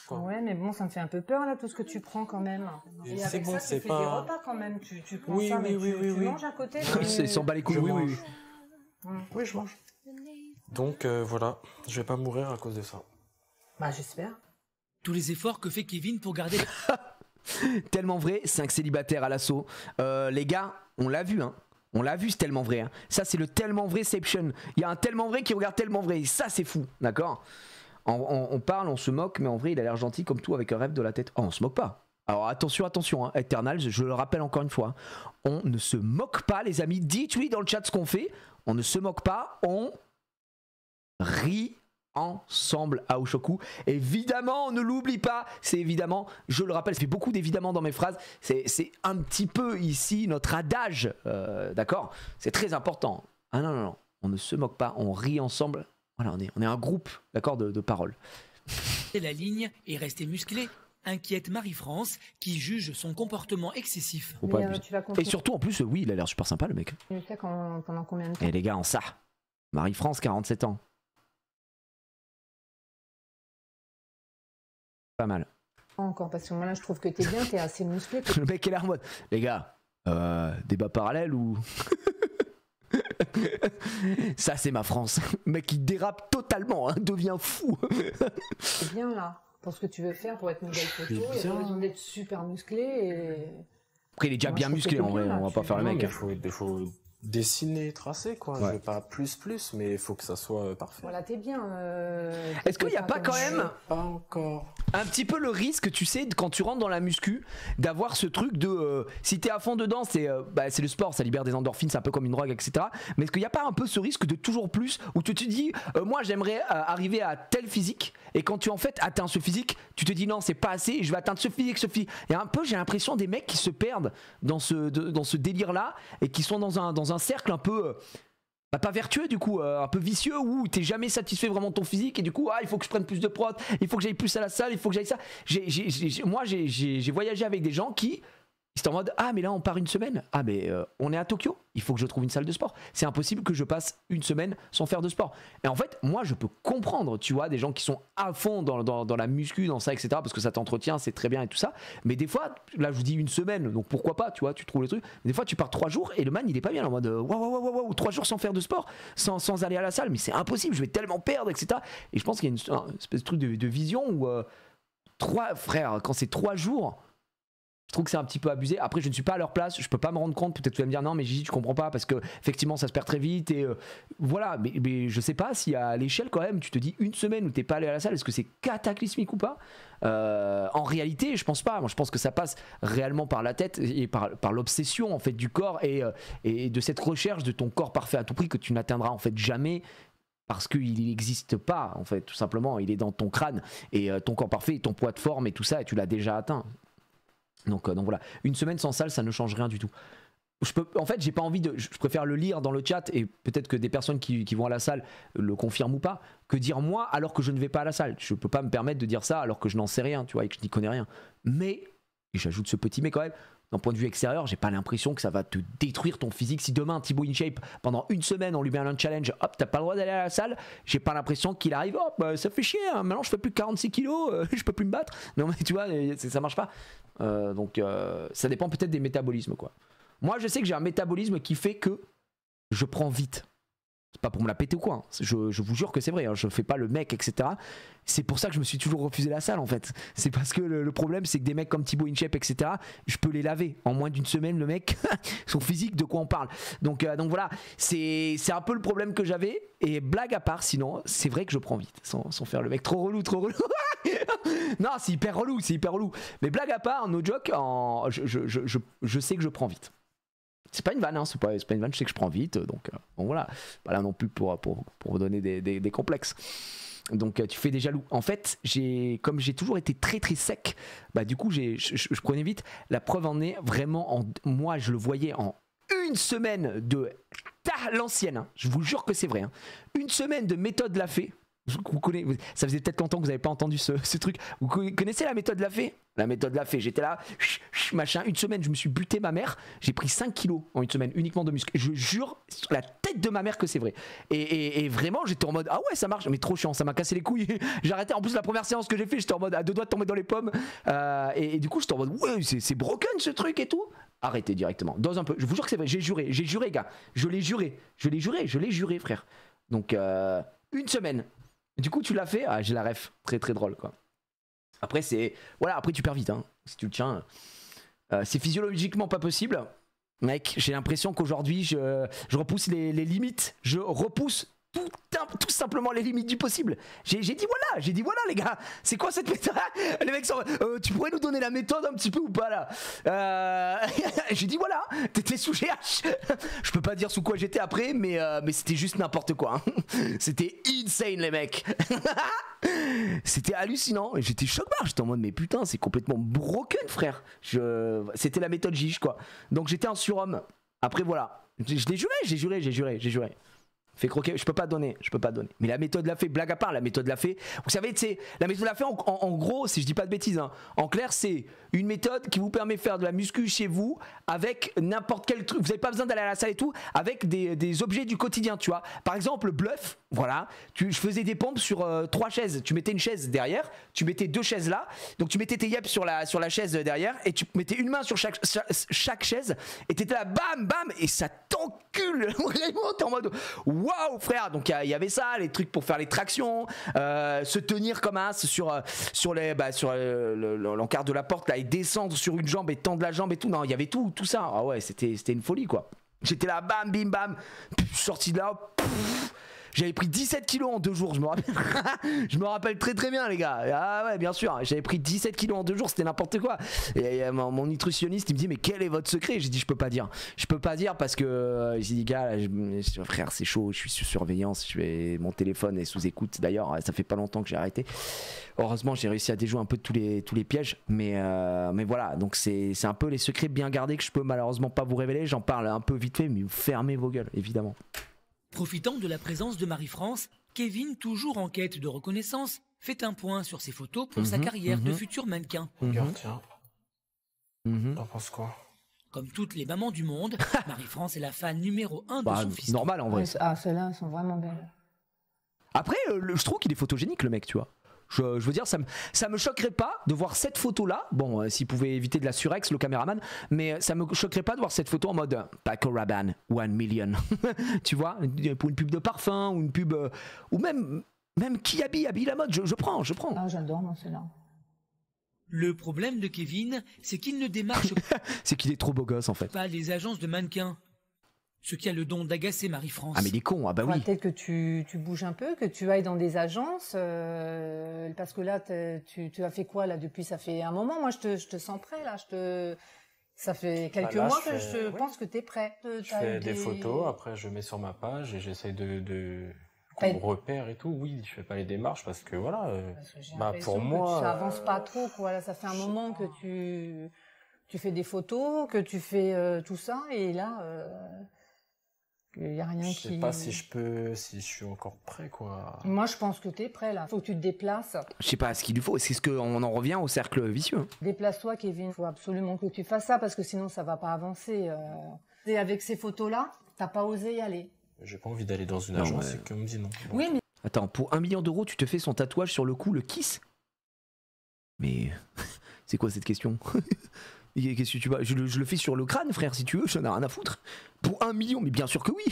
Quoi? Ouais, mais bon, ça me fait un peu peur là, tout ce que tu prends quand même. Et C'est avec bon, ça, c'est tu fais pas- des repas quand même. Tu prends Oui, ça, oui, mais oui, tu oui. manges à côté. C'est s'en bat les couilles, Je oui, mange. oui. Oui, je mange. Donc voilà, je vais pas mourir à cause de ça. Bah j'espère. Tous les efforts que fait Kevin pour garder Tellement vrai, 5 célibataires à l'assaut. Les gars, on l'a vu, hein. On l'a vu, c'est tellement vrai. Hein. Ça, c'est le tellement vréception. Il y a un tellement vrai qui regarde tellement vrai. Et ça, c'est fou, d'accord? On parle, on se moque, mais en vrai, il a l'air gentil comme tout avec un rêve de la tête. Oh, on se moque pas. Alors attention, hein, Eternals, je le rappelle encore une fois. On ne se moque pas, les amis. Dites-lui dans le chat ce qu'on fait. On ne se moque pas, on rit ensemble à Oshoku. Évidemment, on ne l'oublie pas. C'est évidemment, je le rappelle, ça fait beaucoup d'évidemment dans mes phrases. C'est un petit peu ici notre adage, d'accord? C'est très important. Ah non, on ne se moque pas, on rit ensemble. Voilà, on est un groupe, d'accord, de paroles. C'est la ligne et rester musclé. Inquiète Marie-France qui juge son comportement excessif. Faut pas Mais abuser. tu vas Et continuer surtout, en plus, oui, il a l'air super sympa, le mec. ça pendant combien de temps? Et les gars, en ça. Marie-France, 47 ans. Pas mal. Encore, parce que moi là je trouve que t'es bien, t'es assez musclé. Le mec est là en mode, les gars, débat parallèle ou... Ça c'est ma France. Le mec il dérape totalement, hein, devient fou. T'es bien là, pour ce que tu veux faire, pour être modèle photo, il y a bien. pas besoin d'être super musclé et... Après il est déjà Moi, bien je trouve musclé que en t'es vrai, bien, là, on va pas tu- faire le Non, mec. mais faut dessiner, tracer quoi. Ouais. Je veux pas plus, mais il faut que ça soit parfait. Voilà, t'es bien. Est-ce qu'il n'y a pas quand même Pas encore. un petit peu le risque, tu sais, quand tu rentres dans la muscu, d'avoir ce truc de si t'es à fond dedans, c'est le sport, ça libère des endorphines, c'est un peu comme une drogue, etc. Mais est-ce qu'il n'y a pas un peu ce risque de toujours plus où tu te dis, moi j'aimerais arriver à tel physique, et quand tu en fait atteins ce physique, tu te dis non, c'est pas assez, je vais atteindre ce physique, ce physique. Et un peu, j'ai l'impression des mecs qui se perdent dans ce délire-là et qui sont dans un cercle un peu. Pas vertueux du coup, un peu vicieux où t'es jamais satisfait vraiment de ton physique et du coup il faut que je prenne plus de prod, il faut que j'aille plus à la salle, il faut que j'aille ça. Moi j'ai voyagé avec des gens qui c'était en mode mais là on part une semaine, mais on est à Tokyo, il faut que je trouve une salle de sport, c'est impossible que je passe une semaine sans faire de sport. Et en fait moi je peux comprendre, tu vois, des gens qui sont à fond dans la muscu, dans ça, etc., parce que ça t'entretient, c'est très bien et tout ça, mais des fois là je vous dis une semaine, donc pourquoi pas, tu vois, tu trouves le truc, mais des fois tu pars 3 jours et le man il est pas bien en mode waouh 3 jours sans faire de sport, sans aller à la salle, mais c'est impossible, je vais tellement perdre, etc. Et je pense qu'il y a une espèce de truc de vision où 3 frères, quand c'est 3 jours, je trouve que c'est un petit peu abusé. Après, je ne suis pas à leur place, je peux pas me rendre compte. Peut-être que tu vas me dire non, mais Gigi, tu comprends pas parce que effectivement, ça se perd très vite et voilà. Mais je sais pas si à l'échelle quand même, tu te dis une semaine où t'es pas allé à la salle, est-ce que c'est cataclysmique ou pas? En réalité, je pense pas. Moi, je pense que ça passe réellement par la tête et par l'obsession en fait du corps et de cette recherche de ton corps parfait à tout prix que tu n'atteindras en fait jamais. Parce qu'il n'existe pas, en fait, tout simplement. Il est dans ton crâne et ton corps parfait, et ton poids de forme et tout ça, et tu l'as déjà atteint. Donc voilà, une semaine sans salle, ça ne change rien du tout. En fait, j'ai pas envie de. Je préfère le lire dans le chat et peut-être que des personnes qui vont à la salle le confirment ou pas, que dire moi alors que je ne vais pas à la salle. Je peux pas me permettre de dire ça alors que je n'en sais rien, tu vois, et que je n'y connais rien. Mais, et j'ajoute ce petit mais quand même, d'un point de vue extérieur, j'ai pas l'impression que ça va te détruire ton physique. Si demain Thibaut InShape, pendant une semaine, on lui met un challenge, hop, t'as pas le droit d'aller à la salle, j'ai pas l'impression qu'il arrive, hop, ça fait chier, hein, maintenant je fais plus que 46 kilos, je peux plus me battre. Non, mais tu vois, ça marche pas. Donc ça dépend peut-être des métabolismes, quoi. Moi, je sais que j'ai un métabolisme qui fait que je prends vite. C'est pas pour me la péter ou quoi, hein. Je vous jure que c'est vrai, hein. Je fais pas le mec, etc. C'est pour ça que je me suis toujours refusé la salle en fait. C'est parce que le problème c'est que des mecs comme Thibaut InShape, etc., je peux les laver. En moins d'une semaine, le mec, son physique, de quoi on parle. Donc voilà, c'est un peu le problème que j'avais. Et blague à part, sinon, c'est vrai que je prends vite, sans faire le mec trop relou. Non, c'est hyper relou. Mais blague à part, no joke, je sais que je prends vite. C'est pas une vanne, hein, c'est pas une vanne, je sais que je prends vite, donc bon, voilà, pas là non plus pour vous donner des complexes. Donc tu fais des jaloux. En fait, comme j'ai toujours été très très sec, du coup je prenais vite. La preuve en est vraiment, moi je le voyais en une semaine de l'ancienne, hein, je vous jure que c'est vrai, hein, une semaine de méthode Lafay. Ça faisait peut-être longtemps que vous n'avez pas entendu ce truc. Vous connaissez la méthode Lafay? La méthode Lafay, j'étais là, machin, une semaine, je me suis buté ma mère, j'ai pris 5 kilos en une semaine uniquement de muscle. Je jure sur la tête de ma mère que c'est vrai. Et vraiment, j'étais en mode, ah ouais, ça marche, mais trop chiant, ça m'a cassé les couilles. J'ai arrêté. En plus, la première séance que j'ai fait, j'étais en mode à 2 doigts de tomber dans les pommes. Et du coup, j'étais en mode, ouais, c'est broken ce truc et tout. Arrêtez directement. Dans un peu, je vous jure que c'est vrai, j'ai juré, gars. Je l'ai juré, frère. Donc, une semaine. Du coup, tu l'as fait. J'ai la ref. Très très drôle, quoi. Après, après tu perds vite, hein, si tu le tiens. C'est physiologiquement pas possible. Mec, j'ai l'impression qu'aujourd'hui, je repousse les limites. Je repousse tout simplement les limites du possible. J'ai dit voilà les gars, c'est quoi cette méthode? Les mecs sont tu pourrais nous donner la méthode un petit peu ou pas là? J'ai dit voilà, t'étais sous GH. Je peux pas dire sous quoi j'étais après, mais c'était juste n'importe quoi, hein. C'était insane les mecs. C'était hallucinant et j'étais choqué, j'étais en mode mais putain c'est complètement broken frère. C'était la méthode Gige quoi. Donc j'étais un surhomme. Après voilà, j'ai juré. Fais croquer, je peux pas donner. Mais la méthode l'a fait, blague à part, la méthode l'a fait. Vous savez, la méthode l'a fait en gros, si je dis pas de bêtises, hein, en clair, c'est une méthode qui vous permet de faire de la muscu chez vous avec n'importe quel truc. Vous n'avez pas besoin d'aller à la salle et tout, avec des objets du quotidien, tu vois. Par exemple, bluff, voilà. Je faisais des pompes sur 3 chaises. Tu mettais une chaise derrière, tu mettais 2 chaises là. Donc tu mettais tes yeux sur la chaise derrière et tu mettais une main sur chaque chaise et t'étais là, bam, bam, et ça t'encule. Vraiment, t'es en mode waouh, frère. Donc il y avait ça, les trucs pour faire les tractions, se tenir comme un as sur l'encart de la porte là et descendre sur une jambe et tendre la jambe et tout. Non, il y avait tout ça. Ah ouais, c'était une folie quoi. J'étais là, bam, bim, bam, sorti de là. J'avais pris 17 kilos en 2 jours, je me rappelle. Je me rappelle très très bien les gars. Ah ouais, bien sûr, j'avais pris 17 kilos en 2 jours, c'était n'importe quoi. Et mon nutritionniste il me dit mais quel est votre secret? J'ai dit je peux pas dire parce que j'ai dit gars, frère c'est chaud, je suis sous surveillance, mon téléphone est sous écoute. D'ailleurs ça fait pas longtemps que j'ai arrêté. Heureusement j'ai réussi à déjouer un peu tous les pièges, mais voilà, donc c'est un peu les secrets bien gardés que je peux malheureusement pas vous révéler. J'en parle un peu vite fait, mais fermez vos gueules évidemment. Profitant de la présence de Marie-France, Kevin, toujours en quête de reconnaissance, fait un point sur ses photos pour sa carrière de futur mannequin. Regarde, tiens. T'en penses quoi? Comme toutes les mamans du monde, Marie-France est la fan numéro 1 de son fils. Normal en vrai. Ouais, ah, celles-là, elles sont vraiment belles. Après, je trouve qu'il est photogénique le mec, tu vois. Je veux dire, ça me choquerait pas de voir cette photo-là. Bon, s'il pouvait éviter de la surex, le caméraman, mais ça me choquerait pas de voir cette photo en mode Paco Rabanne, 1 million. Tu vois, pour une pub de parfum ou une pub. Ou même qui habille la mode, je prends. Ah, j'adore, moi, celle-là. Le problème de Kevin, c'est qu'il ne démarche c'est qu'il est trop beau gosse en fait. pas les agences de mannequins. Ce qui a le don d'agacer Marie-France. Ah mais il est con, ah bah oui. Peut-être que tu bouges un peu, que tu ailles dans des agences, parce que là, tu as fait quoi là depuis? Ça fait un moment, moi je te sens prêt là, ça fait quelques là, mois que je pense que tu es prêt. Je fais des photos, après je mets sur ma page et j'essaie de qu'on me repère et tout. Oui, je fais pas les démarches parce que voilà, Parce que j'ai bah pour l'impression que moi, ça avance pas trop quoi. Là, ça fait un moment que tu fais des photos, que tu fais tout ça et là. Il y a rien je sais pas si je suis encore prêt quoi. Moi, je pense que tu es prêt là. Faut que tu te déplaces. Je sais pas ce qu'il lui faut. C'est ce qu'on en revient au cercle vicieux. Hein. Déplace-toi, Kevin. Faut absolument que tu fasses ça parce que sinon, ça va pas avancer. Et avec ces photos-là, t'as pas osé y aller. J'ai pas envie d'aller dans une agence et qu'on me dit non. Donc, Oui, mais Attends, pour 1 million d'euros, tu te fais son tatouage sur le cou, le kiss? Mais c'est quoi cette question? Qu'est-ce que tu vas? Je le fais sur le crâne, frère, si tu veux, j'en ai rien à foutre. Pour 1 million, mais bien sûr que oui.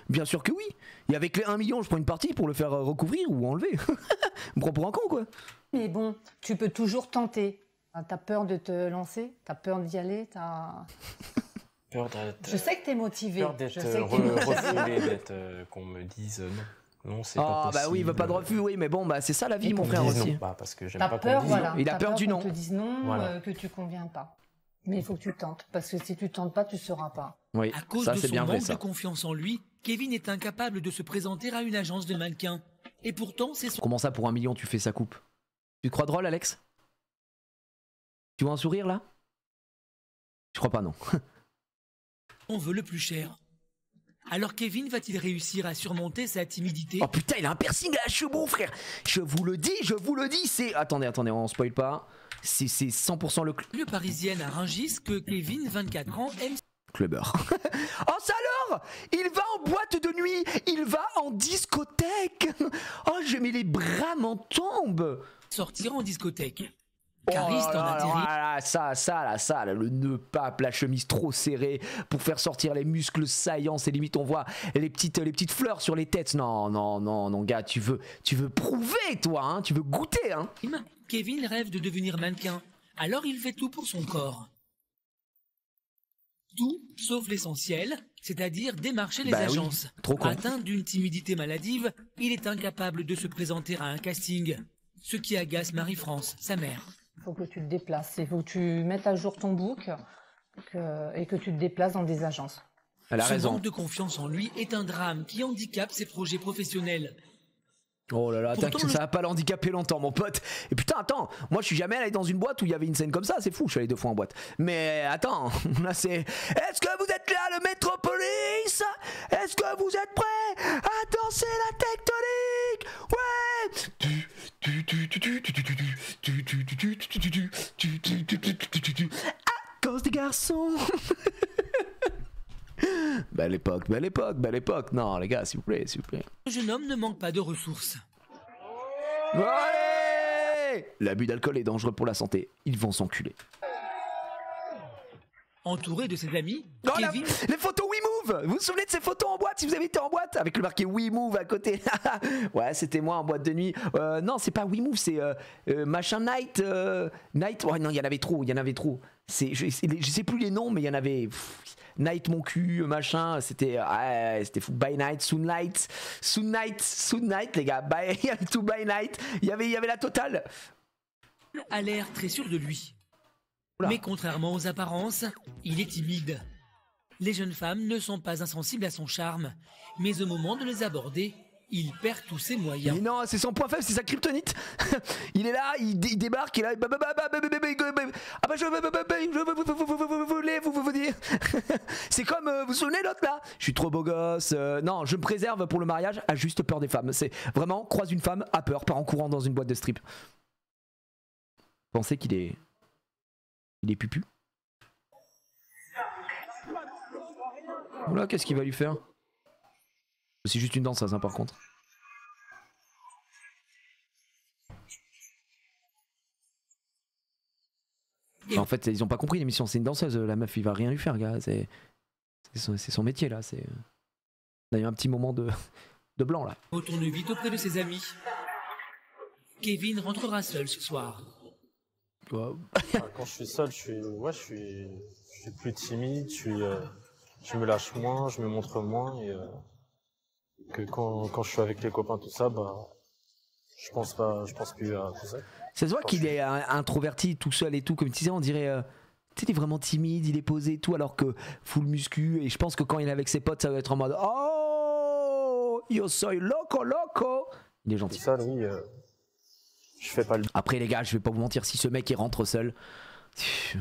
Bien sûr que oui. Et avec les 1 million, je prends une partie pour le faire recouvrir ou enlever. Me prends pour un con, quoi. Mais bon, tu peux toujours tenter. T'as peur de te lancer, t'as peur d'y aller, peur d'être. Je sais que t'es motivé. Peur d'être Je sais que t'es motivé. refoulé, d'être qu'on me dise non. Non, c'est pas possible. Bah oui, il veut pas de refus, oui, mais bon, bah c'est ça la vie, Et mon qu'on frère me dise aussi. non. Bah, parce que j'aime T'as pas peur, qu'on me dise voilà. non. Il a T'as peur du non. qu'on te dise non, Voilà. que tu conviens pas. Mais il faut que tu tentes, parce que si tu tentes pas, tu sauras pas. Oui, À cause ça de c'est son bien vrai manque ça. de confiance en lui, Kevin est incapable de se présenter à une agence de mannequins. Et pourtant, c'est son Comment ça, pour 1 million, tu fais sa coupe? Tu te crois drôle, Alex? Tu vois un sourire là? Je crois pas, non. veut le plus cher. Alors Kevin va-t-il réussir à surmonter sa timidité? Oh putain, il a un piercing à la cheveux, frère. Je vous le dis, c'est... Attendez, on spoil pas. C'est 100% Le Parisienne à Rungis que Kevin, 24 ans, aime clubber. Oh ça alors, il va en boîte de nuit, il va en discothèque. Oh, mais les bras m'en tombent. sortir en discothèque. Oh Cariste en là intérim. là, ça, là, le nœud pape, la chemise trop serrée pour faire sortir les muscles saillants, c'est limite on voit les petites fleurs sur les têtes. Non, gars, tu veux prouver toi, hein, tu veux goûter, hein. Kevin rêve de devenir mannequin, alors il fait tout pour son corps. Tout sauf l'essentiel, c'est-à-dire démarcher les Bah oui, agences. trop con. Atteint d'une timidité maladive, il est incapable de se présenter à un casting. Ce qui agace Marie-France, sa mère. Il faut que tu te déplaces, il faut que tu mettes à jour ton book et que tu te déplaces dans des agences. Elle a Son raison. manque de confiance en lui est un drame qui handicape ses projets professionnels. Oh là là, Pourtant, ça va pas l'handicaper longtemps, mon pote. Et putain, attends, moi je suis jamais allé dans une boîte où il y avait une scène comme ça, c'est fou, je suis allé 2 fois en boîte. Mais attends, là c'est. Est-ce que vous êtes là, le Métropolis? Est-ce que vous êtes prêts à danser la tectonique? Ouais! À cause des garçons! Belle époque, belle époque, belle époque. Non, les gars, s'il vous plaît, s'il vous plaît. Le jeune homme ne manque pas de ressources. Ouais! L'abus d'alcool est dangereux pour la santé. Ils vont s'enculer. Entouré de ses amis, Oh, Kevin les photos WeMove. Vous vous souvenez de ces photos en boîte si vous avez été en boîte avec le marqué WeMove à côté? Ouais, c'était moi en boîte de nuit. Non, c'est pas WeMove, c'est machin Night. Night. Oh non, il y en avait trop, il y en avait trop. Je sais plus les noms, mais il y en avait. Night mon cul, machin. C'était fou. By Night, Soon Night, les gars. To By Night. Il y avait la totale. a l'air très sûr de lui. Oula. Mais contrairement aux apparences, il est timide. Les jeunes femmes ne sont pas insensibles à son charme, mais au moment de les aborder, il perd tous ses moyens. Mais non, c'est son point faible, c'est sa kryptonite. Il est là, il débarque, il est là. Ah bah je voulais vous dire. C'est comme, vous vous souvenez l'autre là? Je suis trop beau gosse. Non, je me préserve pour le mariage, a juste peur des femmes. C'est vraiment, croise une femme, a peur, part en courant dans une boîte de strip. Pensez qu'il est... Il est pupu. Oula, qu'est-ce qu'il va lui faire? C'est juste une danseuse, hein, par contre. En fait, ils ont pas compris l'émission, c'est une danseuse, la meuf, il va rien lui faire, gars. C'est son métier, là. Il y a eu un petit moment de blanc, là. Retourne vite auprès de ses amis. Kevin rentrera seul ce soir. Wow. Quand je suis seul, je suis plus timide, je me lâche moins, je me montre moins et que quand je suis avec les copains tout ça, bah je pense plus à tout ça. Ça se voit qu'il est introverti tout seul et tout, comme tu disais, on dirait tu sais, il est vraiment timide, il est posé et tout, alors que full muscu, et je pense que quand il est avec ses potes, ça va être en mode oh yo soy loco. Il est gentil. Tout ça, oui, je fais pas le... Après les gars, je vais pas vous mentir, si ce mec il rentre seul,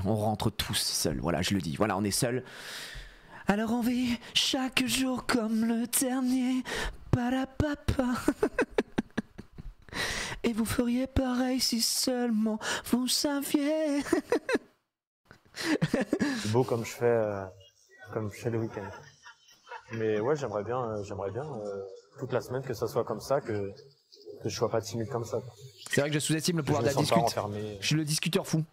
on rentre tous seuls, voilà, je le dis, voilà, on est seuls. Alors on vit chaque jour comme le dernier, parapapa. Et vous feriez pareil si seulement vous saviez. C'est beau comme je fais le week-end. Mais ouais, j'aimerais bien toute la semaine que ça soit comme ça, que je sois pas timide comme ça. C'est vrai que je sous-estime le pouvoir de la discute. Je suis le discuteur fou.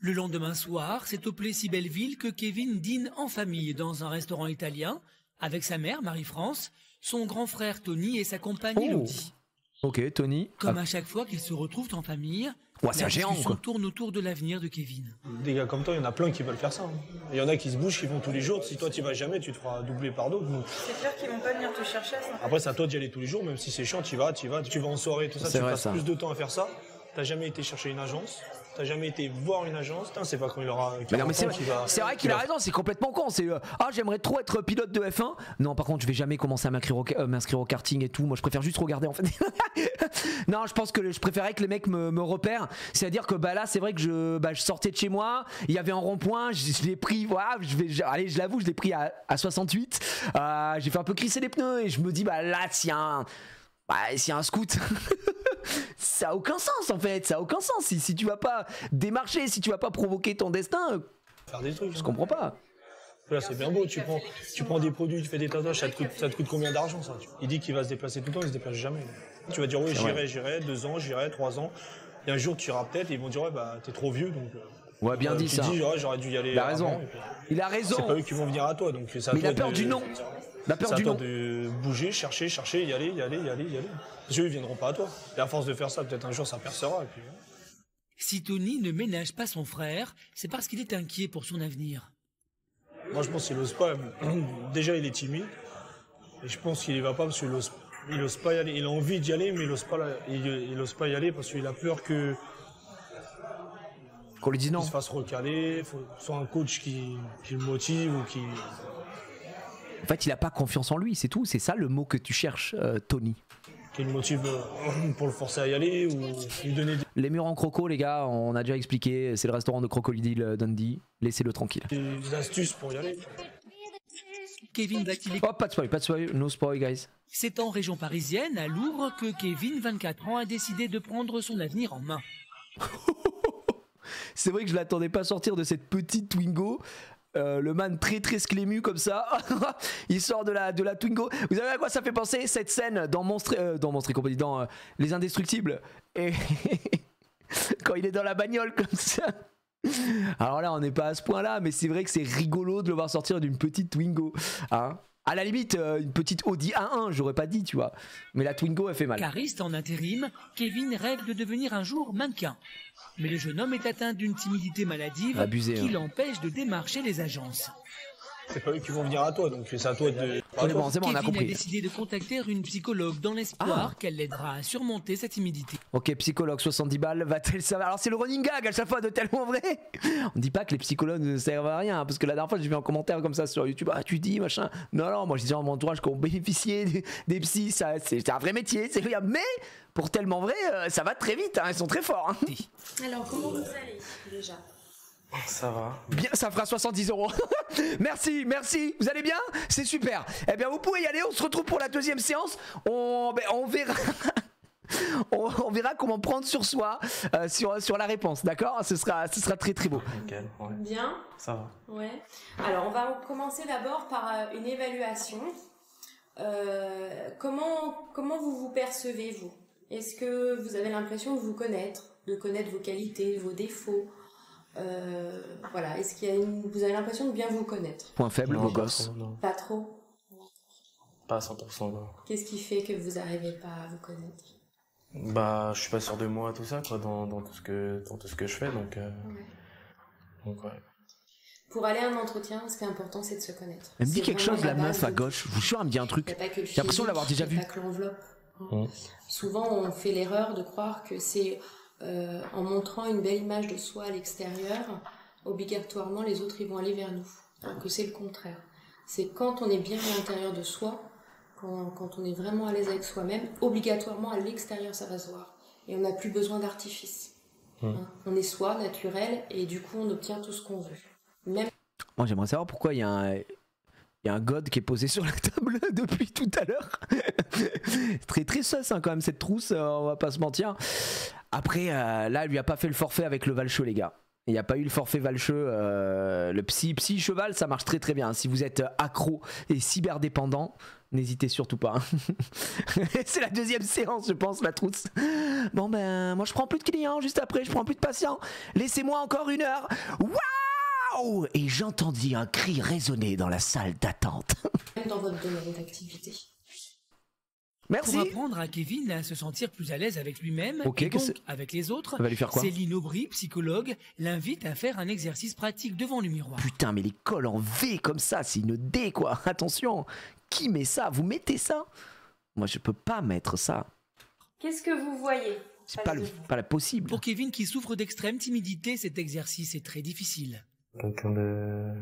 Le lendemain soir, c'est au Plessis Belleville que Kevin dîne en famille dans un restaurant italien avec sa mère Marie-France, son grand frère Tony et sa compagne Elodie. Ok, Tony. Comme à chaque fois qu'ils se retrouvent en famille, ouais, c'est un géant, discussion tourne autour de l'avenir de Kevin. Des gars comme toi, il y en a plein qui veulent faire ça. Il y en a qui se bougent, qui vont tous les jours. Si toi tu vas jamais, tu te feras doubler par d'autres. C'est clair qu'ils vont pas venir te chercher à ça. Après, c'est à toi d'y aller tous les jours, même si c'est chiant, tu vas en soirée, tout ça, tu passes plus de temps à faire ça. T'as jamais été chercher une agence, t'as jamais été voir une agence, putain, c'est pas quand il aura. C'est vrai qu'il a raison, c'est complètement con. C'est j'aimerais trop être pilote de F1. Non, par contre, je vais jamais commencer à m'inscrire au karting et tout. Moi, je préfère juste regarder en fait. Non, je pense que je préférais que les mecs me repèrent. C'est-à-dire que là, c'est vrai que je sortais de chez moi, il y avait un rond-point, je l'ai pris, voilà, je l'avoue, je l'ai pris à 68. J'ai fait un peu crisser les pneus et je me dis là, s'il y a un scoot. Ça a aucun sens en fait, ça a aucun sens. Si tu vas pas démarcher, si tu vas pas provoquer ton destin, faire des trucs. Je comprends pas. Là, c'est bien beau, tu prends des produits, tu fais des tatouages, ça te coûte combien d'argent ça? Il dit qu'il va se déplacer tout le temps, il se déplace jamais. Tu vas dire oui, j'irai 2 ans, j'irai 3 ans. Et un jour tu iras peut-être et ils vont dire ouais t'es trop vieux donc. Ouais, bien dit ça. Tu dis j'aurais dû y aller. Il a raison. Il a raison. C'est pas eux qui vont venir à toi donc c'est à toi. Mais il a peur du non. La peur du non. De bouger, chercher, y aller. Parce qu'eux, ils viendront pas à toi. Et à force de faire ça, peut-être un jour ça percera. Et puis... Si Tony ne ménage pas son frère, c'est parce qu'il est inquiet pour son avenir. Moi, je pense qu'il ose pas. Déjà, il est timide. Et je pense qu'il y va pas parce qu'il ose pas y aller. Il a envie d'y aller, mais il ose pas y aller parce qu'il a peur qu'on lui dise non. Qu'il se fasse recaler, soit un coach qui le motive ou qui... En fait, il a pas confiance en lui, c'est tout. C'est ça le mot que tu cherches, Tony. qui le motive pour le forcer à y aller ou lui donner Les murs en croco, les gars, on a déjà expliqué, c'est le restaurant de Crocodile Dundee, laissez-le tranquille. des astuces pour y aller. Kevin va-t-il Oh, pas de spoil, no spoil, guys. C'est en région parisienne, à Louvres, que Kevin, 24 ans, a décidé de prendre son avenir en main. C'est vrai que je l'attendais pas sortir de cette petite Twingo. Le man très très sclému comme ça. Il sort de la Twingo. Vous savez à quoi ça fait penser cette scène dans Monstre et compagnie, dans Les Indestructibles. Et quand il est dans la bagnole comme ça. Alors là on n'est pas à ce point là, mais c'est vrai que c'est rigolo de le voir sortir d'une petite Twingo. Hein, à la limite, une petite Audi A1, j'aurais pas dit, tu vois. Mais la Twingo, elle fait mal. Cariste en intérim, Kevin rêve de devenir un jour mannequin. Mais le jeune homme est atteint d'une timidité maladive Abusé, qui hein. l'empêche de démarcher les agences. C'est pas eux qui vont venir à toi, donc c'est à toi de... Ouais, bon, c'est bon, on a Kevin a compris. décidé de contacter une psychologue dans l'espoir qu'elle l'aidera à surmonter sa timidité. Ok, psychologue, 70 balles, va-t-elle savoir? Alors c'est le running gag à chaque fois de Tellement Vrai. On dit pas que les psychologues ne servent à rien, parce que la dernière fois j'ai vu un commentaire comme ça sur YouTube, ah tu dis machin. Non, moi je dis dans mon entourage qu'on bénéficiait des psys, ça, c'est un vrai métier, c'est rien. Mais pour Tellement Vrai, ça va très vite, hein, ils sont très forts. Hein. Alors, comment vous allez déjà? Ça va. Bien, ça fera 70 €. Merci, vous allez bien? C'est super. Eh bien vous pouvez y aller, on se retrouve pour la deuxième séance. On verra. On verra comment prendre sur soi sur la réponse, d'accord? Ce sera très très beau. Nickel, ouais. Bien? Ça va. Ouais. Alors, on va commencer d'abord par une évaluation. Comment vous vous percevez, vous? Est-ce que vous avez l'impression de vous connaître, de connaître vos qualités, vos défauts? Voilà, est-ce qu'il y a vous avez l'impression de bien vous connaître? Point faible, Non, beau pas gosse. trop, non. Pas trop? Pas à 100%, non. Qu'est-ce qui fait que vous n'arrivez pas à vous connaître? Bah, je suis pas sûr de moi, tout ça, quoi, dans tout ce que je fais, donc ouais. Pour aller à un entretien, ce qui est important, c'est de se connaître. Elle me dit C'est quelque vraiment chose, la base meuf à de gauche. Je vous jure, elle me dit un tout. Il truc. n'y a pas que le J'ai l'impression de l'avoir déjà physique, il vu. n'y a pas que l'enveloppe. Mmh. Souvent, on fait l'erreur de croire que c'est en montrant une belle image de soi à l'extérieur, obligatoirement, les autres ils vont aller vers nous. Alors que c'est le contraire. C'est quand on est bien à l'intérieur de soi, quand on est vraiment à l'aise avec soi-même, obligatoirement à l'extérieur ça va se voir. Et on n'a plus besoin d'artifice. Hein. On est soi, naturel, et du coup on obtient tout ce qu'on veut. Même Moi j'aimerais savoir pourquoi il y a un god qui est posé sur la table depuis tout à l'heure. Très très sus hein, quand même cette trousse, on va pas se mentir. Après là elle lui a pas fait le forfait avec le Valcheux les gars. Il n'y a pas eu le forfait Valcheux, le psy cheval ça marche très très bien. Si vous êtes accro et cyberdépendant, n'hésitez surtout pas. C'est la deuxième séance je pense la trousse. Bon ben moi je prends plus de clients juste après, je prends plus de patients. Laissez-moi encore 1 heure. Waouh! Et j'entendis un cri résonner dans la salle d'attente. dans votre domaine d'activité. Merci. Pour apprendre à Kevin à se sentir plus à l'aise avec lui-même Ok, et que donc c'est- avec les autres, Ça va lui faire quoi? Céline Aubry, psychologue, l'invite à faire un exercice pratique devant le miroir. Putain, mais les cols en V comme ça, c'est une D quoi. Attention, qui met ça? Vous mettez ça? Moi, je peux pas mettre ça. Qu'est-ce que vous voyez? C'est pas, pas la possible. Pour Kevin qui souffre d'extrême timidité, cet exercice est très difficile. Quelqu'un de...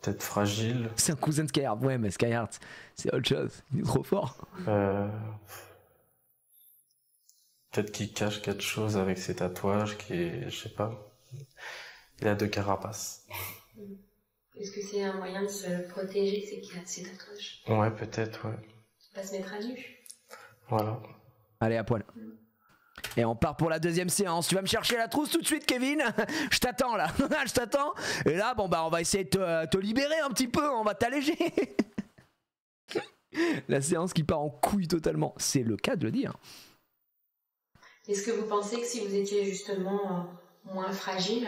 peut-être fragile. C'est un cousin de Skyheart. Ouais, mais Skyheart, c'est autre chose. Il est trop fort. Peut-être qu'il cache quelque chose avec ses tatouages, qui est... je sais pas. Il a 2 carapaces. Est-ce que c'est un moyen de se protéger, c'est qu'il a ses tatouages? Ouais, peut-être, ouais. Pas se mettre à nu. Voilà. Allez, à poil. Et on part pour la deuxième séance. Tu vas me chercher la trousse tout de suite, Kevin? Je t'attends là. Je t'attends. Et là, bon bah, on va essayer de te libérer un petit peu. On va t'alléger. La séance qui part en couille totalement. C'est le cas de le dire. Est-ce que vous pensez que si vous étiez justement moins fragile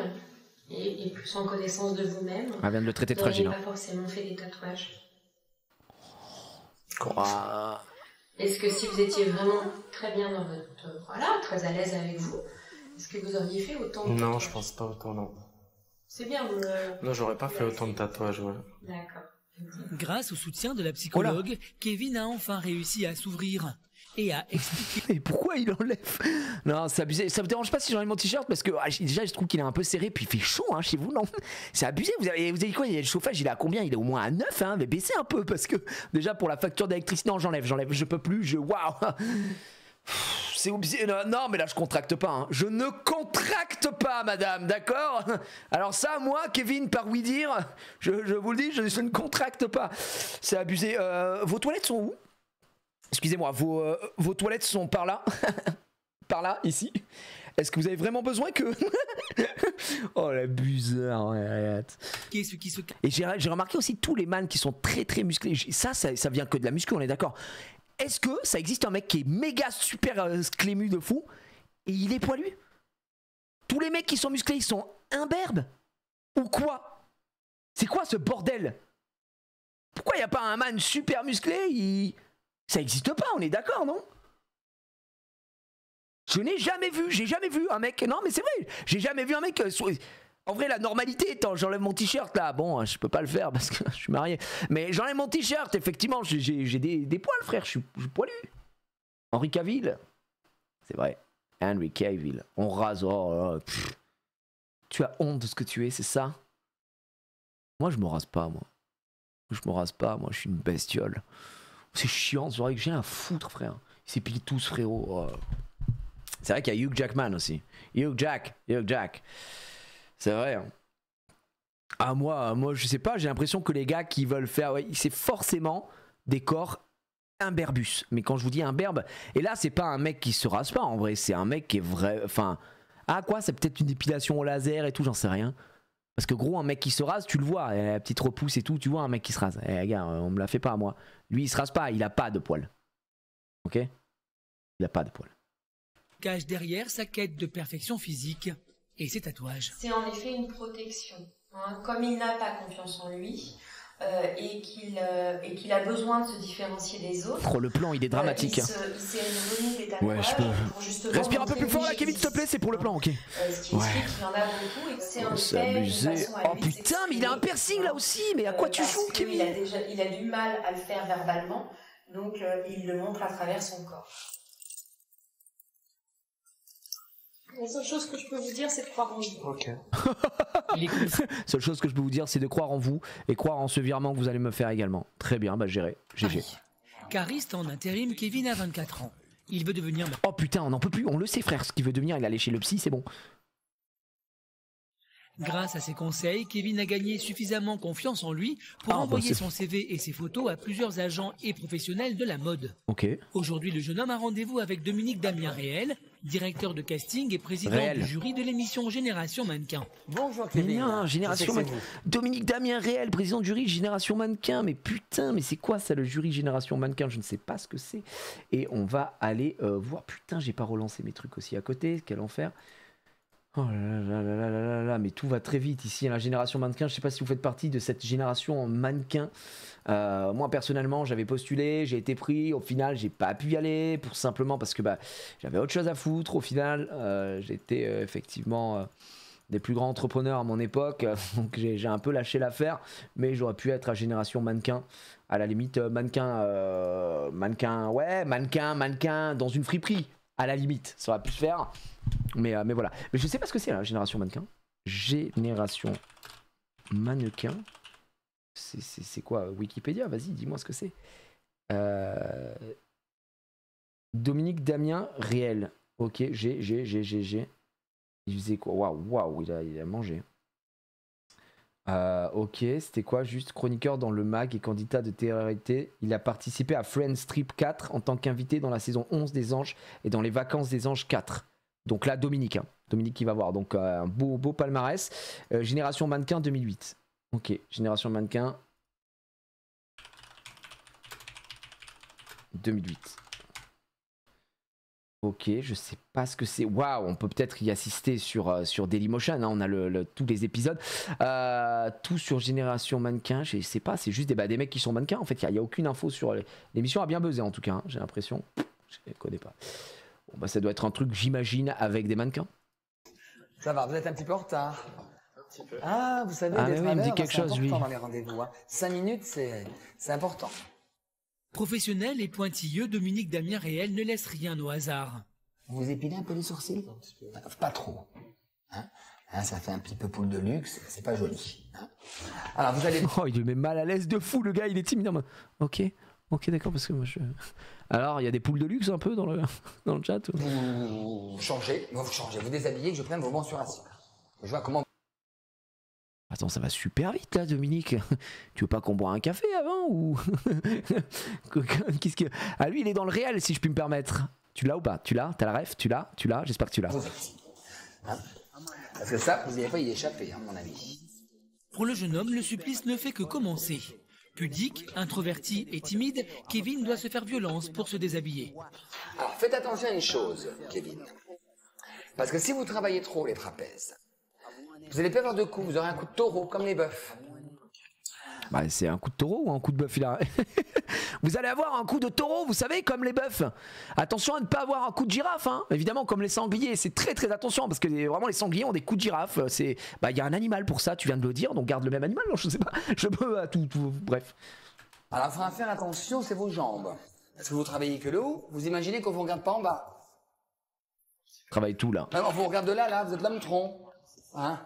et plus en connaissance de vous-même, Elle vient de le traiter de vous n'auriez fragile. pas forcément fait des tatouages? Quoi? Est-ce que si vous étiez vraiment très bien dans votre... voilà, très à l'aise avec vous, est-ce que vous auriez fait autant de Non, tatouages? je pense pas autant, non. C'est bien, vous le... Non, j'aurais pas fait autant de tatouages, ouais. D'accord. Grâce au soutien de la psychologue, Kevin a enfin réussi à s'ouvrir. et a expliqué. Et pourquoi il enlève? Non, c'est abusé. Ça me dérange pas si j'enlève mon t-shirt parce que déjà je trouve qu'il est un peu serré, puis il fait chaud hein, chez vous, non? C'est abusé. Vous avez quoi? Il y a le chauffage, il est à combien? Il est au moins à 9, hein? Mais baissez un peu parce que déjà pour la facture d'électricité, non, j'enlève, je peux plus, waouh! C'est obligé. Non, mais là je contracte pas. Hein. Je ne contracte pas, madame, d'accord? Alors ça, moi, Kevin, par oui dire, je vous le dis, je ne contracte pas. C'est abusé. Vos toilettes sont où? Excusez-moi, vos toilettes sont par là? Par là, ici? Est-ce que vous avez vraiment besoin que... Oh, l'abuseur, arrête. Et j'ai remarqué aussi tous les man qui sont très très musclés. Ça vient que de la muscu, on est d'accord. Est-ce que ça existe un mec qui est méga super clému de fou et il est poilu? Tous les mecs qui sont musclés, ils sont imberbes? Ou quoi? C'est quoi ce bordel? Pourquoi il n'y a pas un man super musclé? Ça existe pas, on est d'accord, non? Je n'ai jamais vu, j'ai jamais vu un mec... Non mais c'est vrai, j'ai jamais vu un mec... En vrai, la normalité étant, j'enlève mon t-shirt là. Bon, je peux pas le faire parce que je suis marié. Mais j'enlève mon t-shirt, effectivement. J'ai des poils, frère. Je suis poilu. Henry Cavill. C'est vrai. Henry Cavill. On rase. Oh, tu as honte de ce que tu es, c'est ça? Moi, je me rase pas, moi. Je me rase pas, moi. Je suis une bestiole. C'est chiant. C'est vrai que j'ai un foutre, frère. Ils s'épilent tous, frérot. Oh. C'est vrai qu'il y a Hugh Jackman aussi. Hugh Jack. C'est vrai. Hein. Ah moi je sais pas, j'ai l'impression que les gars qui veulent faire, ouais, c'est forcément des corps imberbus. Mais quand je vous dis imberbe, et là c'est pas un mec qui se rase pas en vrai, c'est un mec qui est vrai, enfin, ah quoi, c'est peut-être une épilation au laser et tout, j'en sais rien. Parce que gros, un mec qui se rase, tu le vois, la petite repousse et tout, tu vois un mec qui se rase. Eh gars, on me la fait pas moi. Lui il se rase pas, il a pas de poils. Ok? Il a pas de poils. Cache derrière sa quête de perfection physique et ses tatouages. C'est en effet une protection. Hein. Comme il n'a pas confiance en lui et qu'il a besoin de se différencier des autres. Oh, le plan, il est dramatique. Il s'est éloigné des tatouages. Ouais, je peux. Respire un peu plus fort là, Kevin, s'il te plaît, c'est pour le plan, ok. Ce qui explique qu'il y en a beaucoup et que c'est en effet abusé. Oh putain, mais il a un piercing là aussi. Mais à quoi tu joues, Kevin? Il a du mal à le faire verbalement, donc il le montre à travers son corps. La seule chose que je peux vous dire, c'est de croire en vous. Ok. Seule chose que je peux vous dire, c'est de croire en vous et croire en ce virement que vous allez me faire également. Très bien, bah j'irai. GG. Cariste en intérim, Kevin a 24 ans. Il veut devenir... Oh putain, on n'en peut plus, on le sait frère, ce qu'il veut devenir, il allait chez le psy, c'est bon. Grâce à ses conseils, Kevin a gagné suffisamment confiance en lui pour envoyer son CV et ses photos à plusieurs agents et professionnels de la mode. Ok. Aujourd'hui, le jeune homme a rendez-vous avec Dominique Damien Réel, directeur de casting et président du jury de l'émission Génération Mannequin. Bonjour Kevin. Génération Mannequin. Dominique Damien Réel, président du jury Génération Mannequin. Mais putain, mais c'est quoi ça le jury Génération Mannequin? Je ne sais pas ce que c'est. Et on va aller voir. Putain, j'ai pas relancé mes trucs aussi à côté. Quel enfer. Oh là, mais tout va très vite ici à la génération mannequin. Je sais pas si vous faites partie de cette génération mannequin. Moi personnellement, j'avais postulé, j'ai été pris. Au final, j'ai pas pu y aller pour simplement parce que j'avais autre chose à foutre. Au final, j'étais effectivement des plus grands entrepreneurs à mon époque, donc j'ai un peu lâché l'affaire. Mais j'aurais pu être à génération mannequin. À la limite, mannequin dans une friperie. À la limite, ça aurait pu se faire. Mais voilà. Mais je sais pas ce que c'est la génération mannequin. Génération mannequin. C'est quoi? Wikipédia, vas-y, dis-moi ce que c'est. Dominique Damien Réel. Ok, G. Il faisait quoi? Waouh, il a mangé. Ok, c'était quoi? Juste chroniqueur dans le mag et candidat de télé-réalité. Il a participé à Friends Strip 4 en tant qu'invité dans la saison 11 des Anges et dans les Vacances des Anges 4. Donc là, Dominique qui va voir. Donc un beau palmarès. Génération Mannequin 2008. Ok, Génération Mannequin 2008. Ok, je sais pas ce que c'est. Waouh, on peut peut-être y assister sur Dailymotion. Hein, on a tous les épisodes. Tout sur Génération Mannequin. Je sais pas, c'est juste des mecs qui sont mannequins. En fait, il n'y a aucune info sur l'émission. A bien buzzé en tout cas. Hein, j'ai l'impression. Je ne connais pas. Bon, ça doit être un truc, j'imagine, avec des mannequins. Ça va, vous êtes un petit peu en retard. Ah, vous savez, il me dit quelque chose, lui. Dans les rendez-vous, hein. 5 minutes, c'est important. Professionnel et pointilleux, Dominique Damien Réel ne laisse rien au hasard. Vous épilez un peu les sourcils? Pas trop. Hein? Hein, ça fait un petit peu poule de luxe, c'est pas joli. Hein? Alors vous allez... Oh, il le met mal à l'aise de fou, le gars, il est timide. Ok, d'accord, parce que moi je... Alors, il y a des poules de luxe un peu dans le chat ou... Vous changez, vous déshabillez, que je prenne vos mensurations. Je vois comment... Attends, ça va super vite là, Dominique. Tu veux pas qu'on boive un café avant ou... Qu'est-ce que... Ah, lui, il est dans le réel, si je puis me permettre. Tu l'as ou pas? Tu l'as? T'as la ref? Tu l'as? J'espère que tu l'as. Hein? Parce que ça, vous n'avez pas y échapper, hein, mon ami. Pour le jeune homme, le supplice ne fait que commencer. Pudique, introverti et timide, Kevin doit se faire violence pour se déshabiller. Alors, faites attention à une chose, Kevin. Parce que si vous travaillez trop les trapèzes, vous allez pas avoir de coups, vous aurez un coup de taureau, comme les bœufs. Bah, c'est un coup de taureau ou un coup de bœuf, il a... Vous allez avoir un coup de taureau, vous savez, comme les bœufs. Attention à ne pas avoir un coup de girafe, hein. Évidemment, comme les sangliers, c'est très très attention, parce que vraiment les sangliers ont des coups de girafe. Bah, y a un animal pour ça, tu viens de le dire, donc garde le même animal, non, je sais pas, je peux à tout, bref. Alors, il faudra faire attention, c'est vos jambes. Parce que vous travaillez que le haut, vous imaginez qu'on vous regarde pas en bas. Travaille tout là. Alors, on vous regarde de là, vous êtes l'homme tronc. Hein?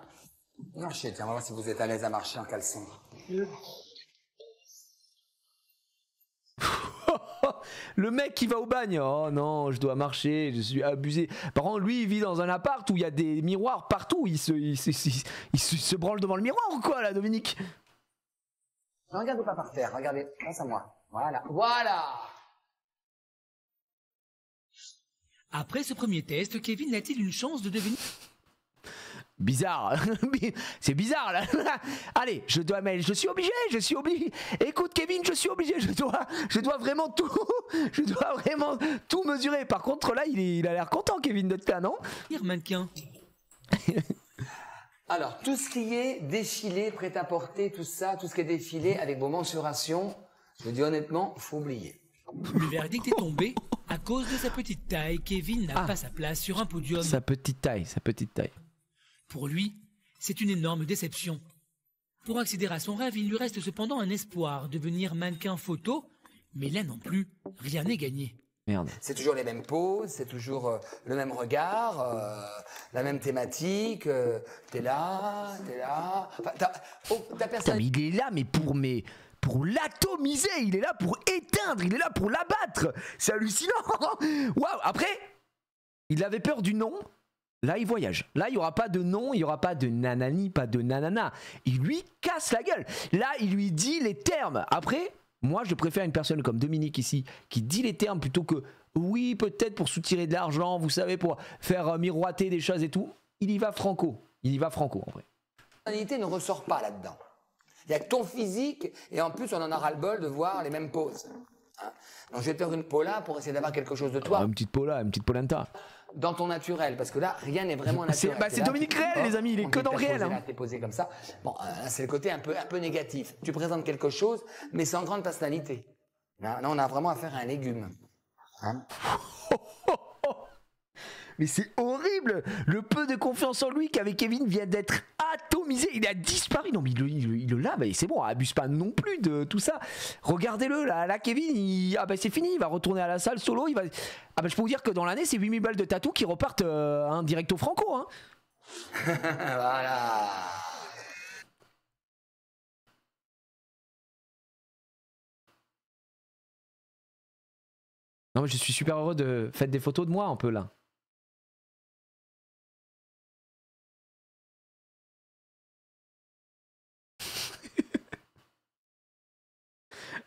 Marchez, tiens, on va voir si vous êtes à l'aise à marcher en caleçon. Le mec qui va au bagne, oh non, je dois marcher, je suis abusé. Par contre, lui, il vit dans un appart où il y a des miroirs partout. Il se branle devant le miroir ou quoi, là, Dominique? Ne regardez pas par terre, regardez, face à moi. Voilà. Après ce premier test, Kevin a-t-il une chance de devenir... Bizarre, c'est bizarre là. Allez, je suis obligé. Écoute Kevin, je suis obligé, je dois vraiment tout mesurer. Par contre là, il a l'air content Kevin d'être là, non? Mannequin. Alors, tout ce qui est défilé, prêt-à-porter, tout ça, tout ce qui est défilé avec vos mensurations, je vous dis honnêtement, faut oublier. Le verdict est tombé. À cause de sa petite taille, Kevin n'a pas sa place sur un podium. Sa petite taille. Pour lui, c'est une énorme déception. Pour accéder à son rêve, il lui reste cependant un espoir, devenir mannequin photo, mais là non plus, rien n'est gagné. Merde. C'est toujours les mêmes poses, c'est toujours le même regard, la même thématique, t'es là. Enfin, ta personne... Mais il est là, mais pour l'atomiser, il est là pour éteindre, il est là pour l'abattre. C'est hallucinant. Waouh. Après, il avait peur du nom. Là, il voyage. Là, il n'y aura pas de nom, il n'y aura pas de nanani, pas de nanana. Il lui casse la gueule. Là, il lui dit les termes. Après, moi, je préfère une personne comme Dominique ici, qui dit les termes plutôt que oui, peut-être pour soutirer de l'argent, vous savez, pour faire miroiter des choses et tout. Il y va franco. En vrai. La personnalité ne ressort pas là-dedans. Il n'y a que ton physique, et en plus, on en a ras-le-bol de voir les mêmes poses. Hein? Donc, je vais te faire une pola pour essayer d'avoir quelque chose de toi. Alors, une petite polenta. Dans ton naturel, parce que là, rien n'est vraiment naturel. C'est Dominique Réel, les amis, il est que dans le réel. Là, t'es posé comme ça. Bon, c'est le côté un peu négatif. Tu présentes quelque chose, mais sans grande personnalité. Là, on a vraiment affaire à un légume. Hein? Mais c'est horrible. Le peu de confiance en lui qu'avec Kevin vient d'être atomisé. Il a disparu. Non mais il le lave. Et c'est bon, abuse pas non plus de tout ça. Regardez-le là, Kevin, c'est fini. Il va retourner à la salle solo. Je peux vous dire que dans l'année, c'est 8000 balles de tatou qui repartent direct au franco. Hein. Voilà. Non mais je suis super heureux de faire des photos de moi un peu là.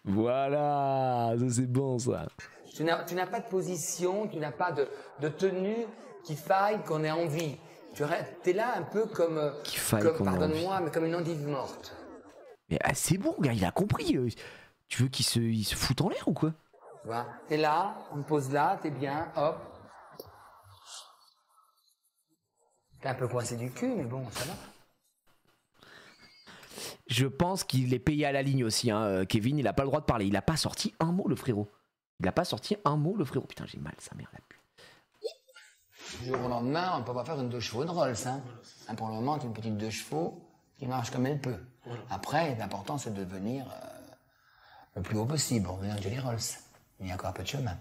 Voilà, ça c'est bon ça. Tu n'as pas de position, tu n'as pas de tenue qui faille qu'on ait envie. Tu es là un peu comme pardonne-moi, mais comme une endive morte. Mais c'est bon, gars, il a compris. Tu veux qu'il se foute en l'air ou quoi? Tu vois, t'es là, on te pose là, t'es bien, hop. T'es un peu coincé du cul, mais bon, ça va. Je pense qu'il est payé à la ligne aussi, hein. Kevin, il a pas le droit de parler. Il a pas sorti un mot, le frérot. Putain, j'ai mal, sa mère la pue. Du jour au lendemain, on ne peut pas faire une 2 chevaux une Rolls. Hein. Pour le moment, c'est une petite 2 chevaux qui marche comme elle peut. Après, l'important, c'est de devenir le plus haut possible, on veut Jelly Rolls. Il y a encore un peu de chemin.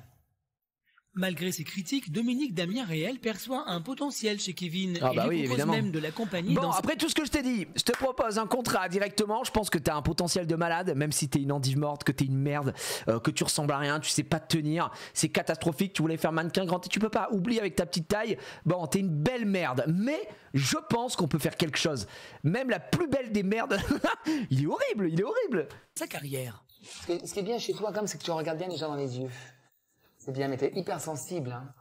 Malgré ces critiques, Dominique Damien Réel perçoit un potentiel chez Kevin Ah bah et oui, lui propose évidemment. même de l'accompagner Bon, dans après tout ce que je t'ai dit, je te propose un contrat directement. Je pense que t'as un potentiel de malade, même si t'es une endive morte, que t'es une merde, que tu ressembles à rien, tu sais pas te tenir. C'est catastrophique. Tu voulais faire mannequin grand et tu peux pas. Oublie avec ta petite taille. Bon, t'es une belle merde. Mais je pense qu'on peut faire quelque chose. Même la plus belle des merdes. Il est horrible, il est horrible. sa carrière. Ce qui est bien chez toi, comme c'est que tu regardes bien les gens dans les yeux. C'est bien, mais t'es hyper sensible. Hein.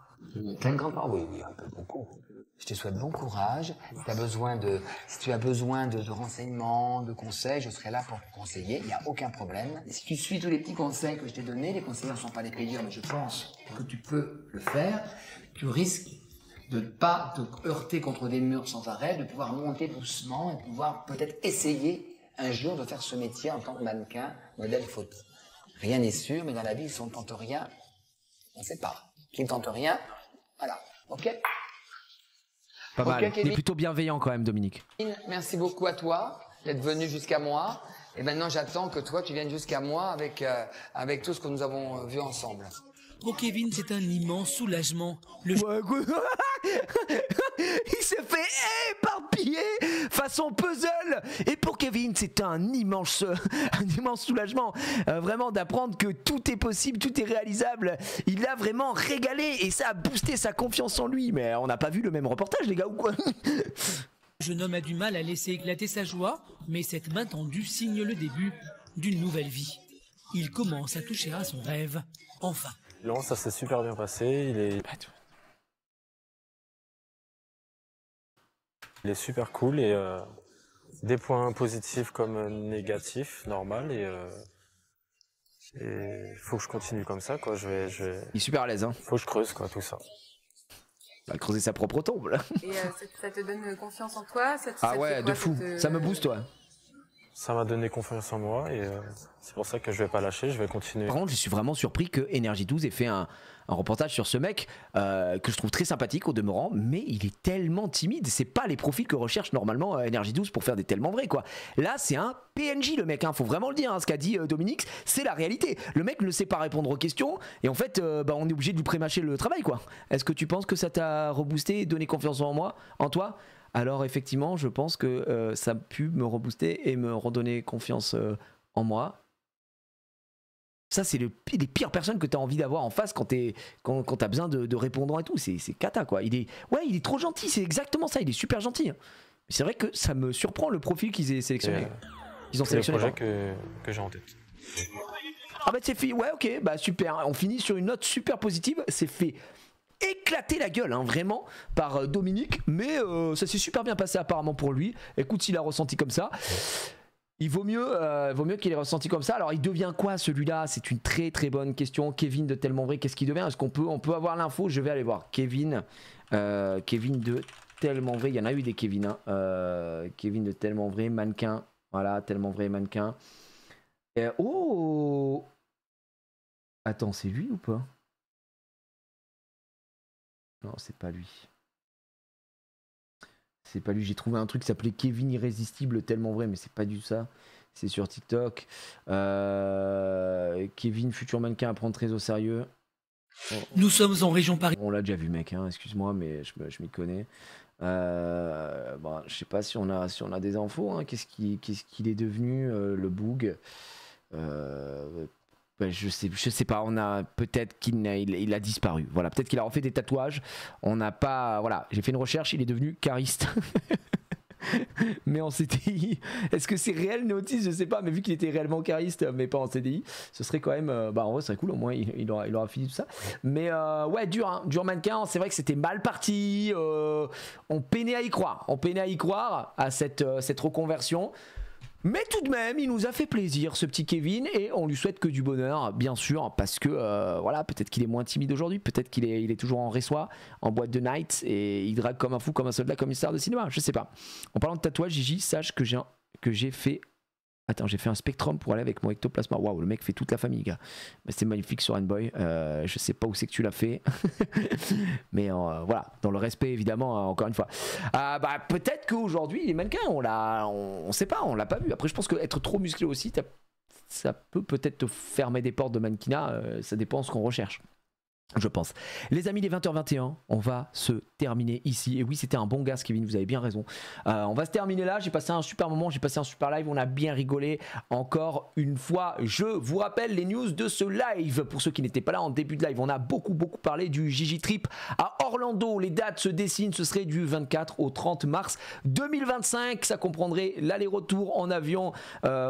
T'as une grande part, oui, un peu beaucoup. Je te souhaite bon courage. Si tu as besoin de renseignements, de conseils, je serai là pour te conseiller. Il n'y a aucun problème. Et si tu suis tous les petits conseils que je t'ai donnés, les conseillers ne sont pas des payeurs, mais je pense que tu peux le faire. Tu risques de ne pas te heurter contre des murs sans arrêt, de pouvoir monter doucement et de pouvoir peut-être essayer un jour de faire ce métier en tant que mannequin, modèle photo. Rien n'est sûr, mais dans la vie, si on ne tente rien, on ne sait pas. Qui ne tente rien, voilà. Ok? Pas mal. Kevin. Il est plutôt bienveillant quand même, Dominique. Merci beaucoup à toi d'être venu jusqu'à moi. Et maintenant, j'attends que toi, tu viennes jusqu'à moi avec tout ce que nous avons vu ensemble. Pour Kevin, c'est un immense soulagement. Le Il s'est fait éparpiller façon puzzle. Et pour Kevin, c'est un immense soulagement. Vraiment d'apprendre que tout est possible, tout est réalisable. Il a vraiment régalé et ça a boosté sa confiance en lui. Mais on n'a pas vu le même reportage, les gars, ou quoi? Le jeune homme a du mal à laisser éclater sa joie, mais cette main tendue signe le début d'une nouvelle vie. Il commence à toucher à son rêve, enfin. Non, ça s'est super bien passé. Il est super cool et des points positifs comme négatifs, normal. Et il faut que je continue comme ça, quoi. Il est super à l'aise, hein. Faut que je creuse, quoi, tout ça. Il va creuser sa propre tombe, là. Et ça te donne confiance en toi? Ah ouais, de fou. Ça me booste, toi. Ça m'a donné confiance en moi et c'est pour ça que je vais pas lâcher, je vais continuer. Par contre, je suis vraiment surpris que Energy 12 ait fait un reportage sur ce mec que je trouve très sympathique au demeurant, mais il est tellement timide. C'est pas les profils que recherche normalement Energy 12 pour faire des tellement vrais, quoi. Là, c'est un PNJ, le mec, hein, faut vraiment le dire, hein, ce qu'a dit Dominique, c'est la réalité. Le mec ne sait pas répondre aux questions et en fait, on est obligé de lui prémâcher le travail, quoi. Est-ce que tu penses que ça t'a reboosté et donné confiance en toi? Alors effectivement, je pense que ça a pu me rebooster et me redonner confiance en moi. Ça, c'est les pires personnes que tu as envie d'avoir en face quand t'as besoin de répondre et tout. C'est cata, quoi. Il est trop gentil, c'est exactement ça, il est super gentil. Mais c'est vrai que ça me surprend le profil qu'ils aient sélectionné. Ils ont sélectionné le projet que j'ai en tête. Ah bah c'est fait, ouais, ok, bah super. On finit sur une note super positive, c'est fait éclater la gueule, hein, vraiment, par Dominique, mais ça s'est super bien passé apparemment pour lui. Écoute, s'il a ressenti comme ça, il vaut mieux qu'il ait ressenti comme ça. Alors il devient quoi celui-là? C'est une très très bonne question. Kevin de Tellement Vrai, qu'est-ce qu'il devient? Est-ce qu'on peut avoir l'info? Je vais aller voir. Kevin de Tellement Vrai, il y en a eu des Kevin, hein. Kevin de Tellement Vrai, mannequin, voilà, Tellement Vrai, mannequin. Oh, attends, c'est lui ou pas? Non, c'est pas lui. C'est pas lui. J'ai trouvé un truc qui s'appelait Kevin Irrésistible Tellement Vrai, mais c'est pas du ça. C'est sur TikTok. Kevin, futur mannequin à prendre très au sérieux. Nous sommes en région Paris. On l'a déjà vu, mec, hein, excuse-moi, mais je m'y connais. Bon, je sais pas si on a des infos. Hein. Qu'est-ce qu'il est devenu, le boug? Je sais pas, on a peut-être qu'il a disparu. Voilà, peut-être qu'il a refait des tatouages. On n'a pas, voilà, j'ai fait une recherche, il est devenu cariste. Mais en CDI, est-ce que c'est réel Néotis? Je sais pas, mais vu qu'il était réellement cariste, mais pas en CDI, ce serait quand même, en vrai, ce serait cool. Au moins, il aura fini tout ça. Mais ouais, dur mannequin. C'est vrai que c'était mal parti. On peinait à y croire, à cette reconversion. Mais tout de même, il nous a fait plaisir, ce petit Kevin, et on lui souhaite que du bonheur, bien sûr, parce que voilà, peut-être qu'il est moins timide aujourd'hui, peut-être qu'il est toujours en réçoit, en boîte de night, et il drague comme un fou, comme un soldat, comme une star de cinéma, je sais pas. En parlant de tatouage, Gigi, sache que j'ai fait... Attends, j'ai fait un Spectrum pour aller avec mon ectoplasma. Waouh, le mec fait toute la famille, gars. C'est magnifique sur Rainboy. Je sais pas où c'est que tu l'as fait. Mais voilà, dans le respect, évidemment, encore une fois. Peut-être qu'aujourd'hui, les mannequins, on sait pas, on l'a pas vu. Après, je pense qu'être trop musclé aussi, ça peut peut-être te fermer des portes de mannequinat, ça dépend de ce qu'on recherche. Je pense. Les amis, les 20h21, on va se terminer ici. Et oui, c'était un bon gars, Kevin, vous avez bien raison. On va se terminer là. J'ai passé un super moment, j'ai passé un super live. On a bien rigolé encore une fois. Je vous rappelle les news de ce live. Pour ceux qui n'étaient pas là en début de live, on a beaucoup parlé du Gigi Trip à Orlando. Les dates se dessinent. Ce serait du 24 au 30 mars 2025. Ça comprendrait l'aller-retour en avion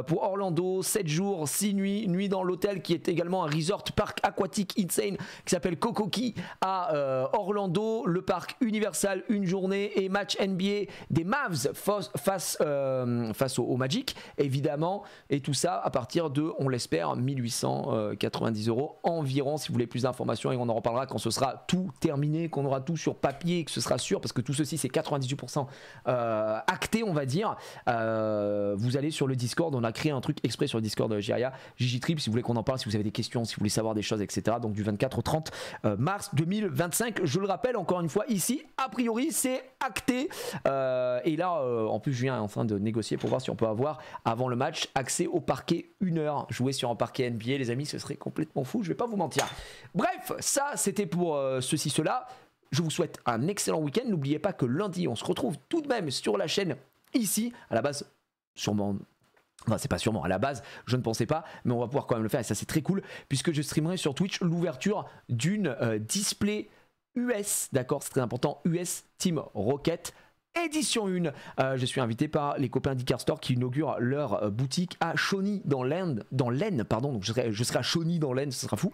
pour Orlando. 7 jours, 6 nuits. Nuit dans l'hôtel qui est également un resort parc aquatique insane qui s'appelle Kokoki à Orlando, le parc Universal, une journée et match NBA des Mavs face au Magic évidemment, et tout ça à partir de, on l'espère, 1890 € environ. Si vous voulez plus d'informations, et on en reparlera quand ce sera tout terminé, qu'on aura tout sur papier et que ce sera sûr, parce que tout ceci c'est 98% acté, on va dire. Vous allez sur le Discord, on a créé un truc exprès sur le Discord de Jiria, Gigi Trip, si vous voulez qu'on en parle, si vous avez des questions, si vous voulez savoir des choses, etc. Donc du 24 au 30 mars 2025, je le rappelle encore une fois ici, a priori c'est acté, et là en plus Julien est en train de négocier pour voir si on peut avoir avant le match accès au parquet 1 heure, jouer sur un parquet NBA les amis, ce serait complètement fou, je vais pas vous mentir. Bref, ça c'était pour ceci cela. Je vous souhaite un excellent week-end. N'oubliez pas que lundi on se retrouve tout de même sur la chaîne ici, à la base sûrement. Enfin, c'est pas sûrement, à la base, je ne pensais pas, mais on va pouvoir quand même le faire et ça c'est très cool, puisque je streamerai sur Twitch l'ouverture d'une display US, d'accord, c'est très important, US Team Rocket édition 1. Je suis invité par les copains d'Icar Store qui inaugurent leur boutique à Chauny dans l'Aisne, donc je serai à Chauny dans l'Aisne, ce sera fou,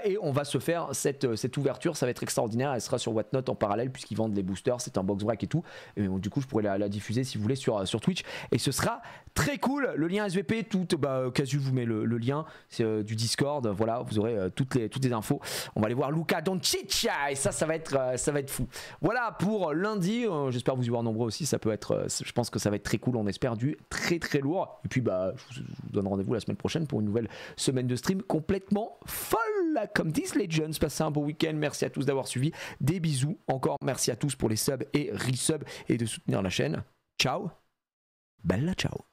et on va se faire cette ouverture, ça va être extraordinaire, elle sera sur Whatnot en parallèle puisqu'ils vendent les boosters, c'est un box break et tout, et du coup je pourrais la diffuser si vous voulez sur Twitch, et ce sera très cool. Le lien SVP, Casu vous met le lien du Discord, voilà, vous aurez toutes les infos. On va aller voir Luka Doncic et ça va être fou. Voilà pour lundi, j'espère vous y voir nombreux aussi, ça peut être, je pense que ça va être très cool, on espère du très très lourd, et puis je vous donne rendez-vous la semaine prochaine pour une nouvelle semaine de stream complètement folle comme disent les jeunes. Passez un bon week-end, merci à tous d'avoir suivi, des bisous encore, merci à tous pour les subs et resubs et de soutenir la chaîne. Ciao, bella ciao.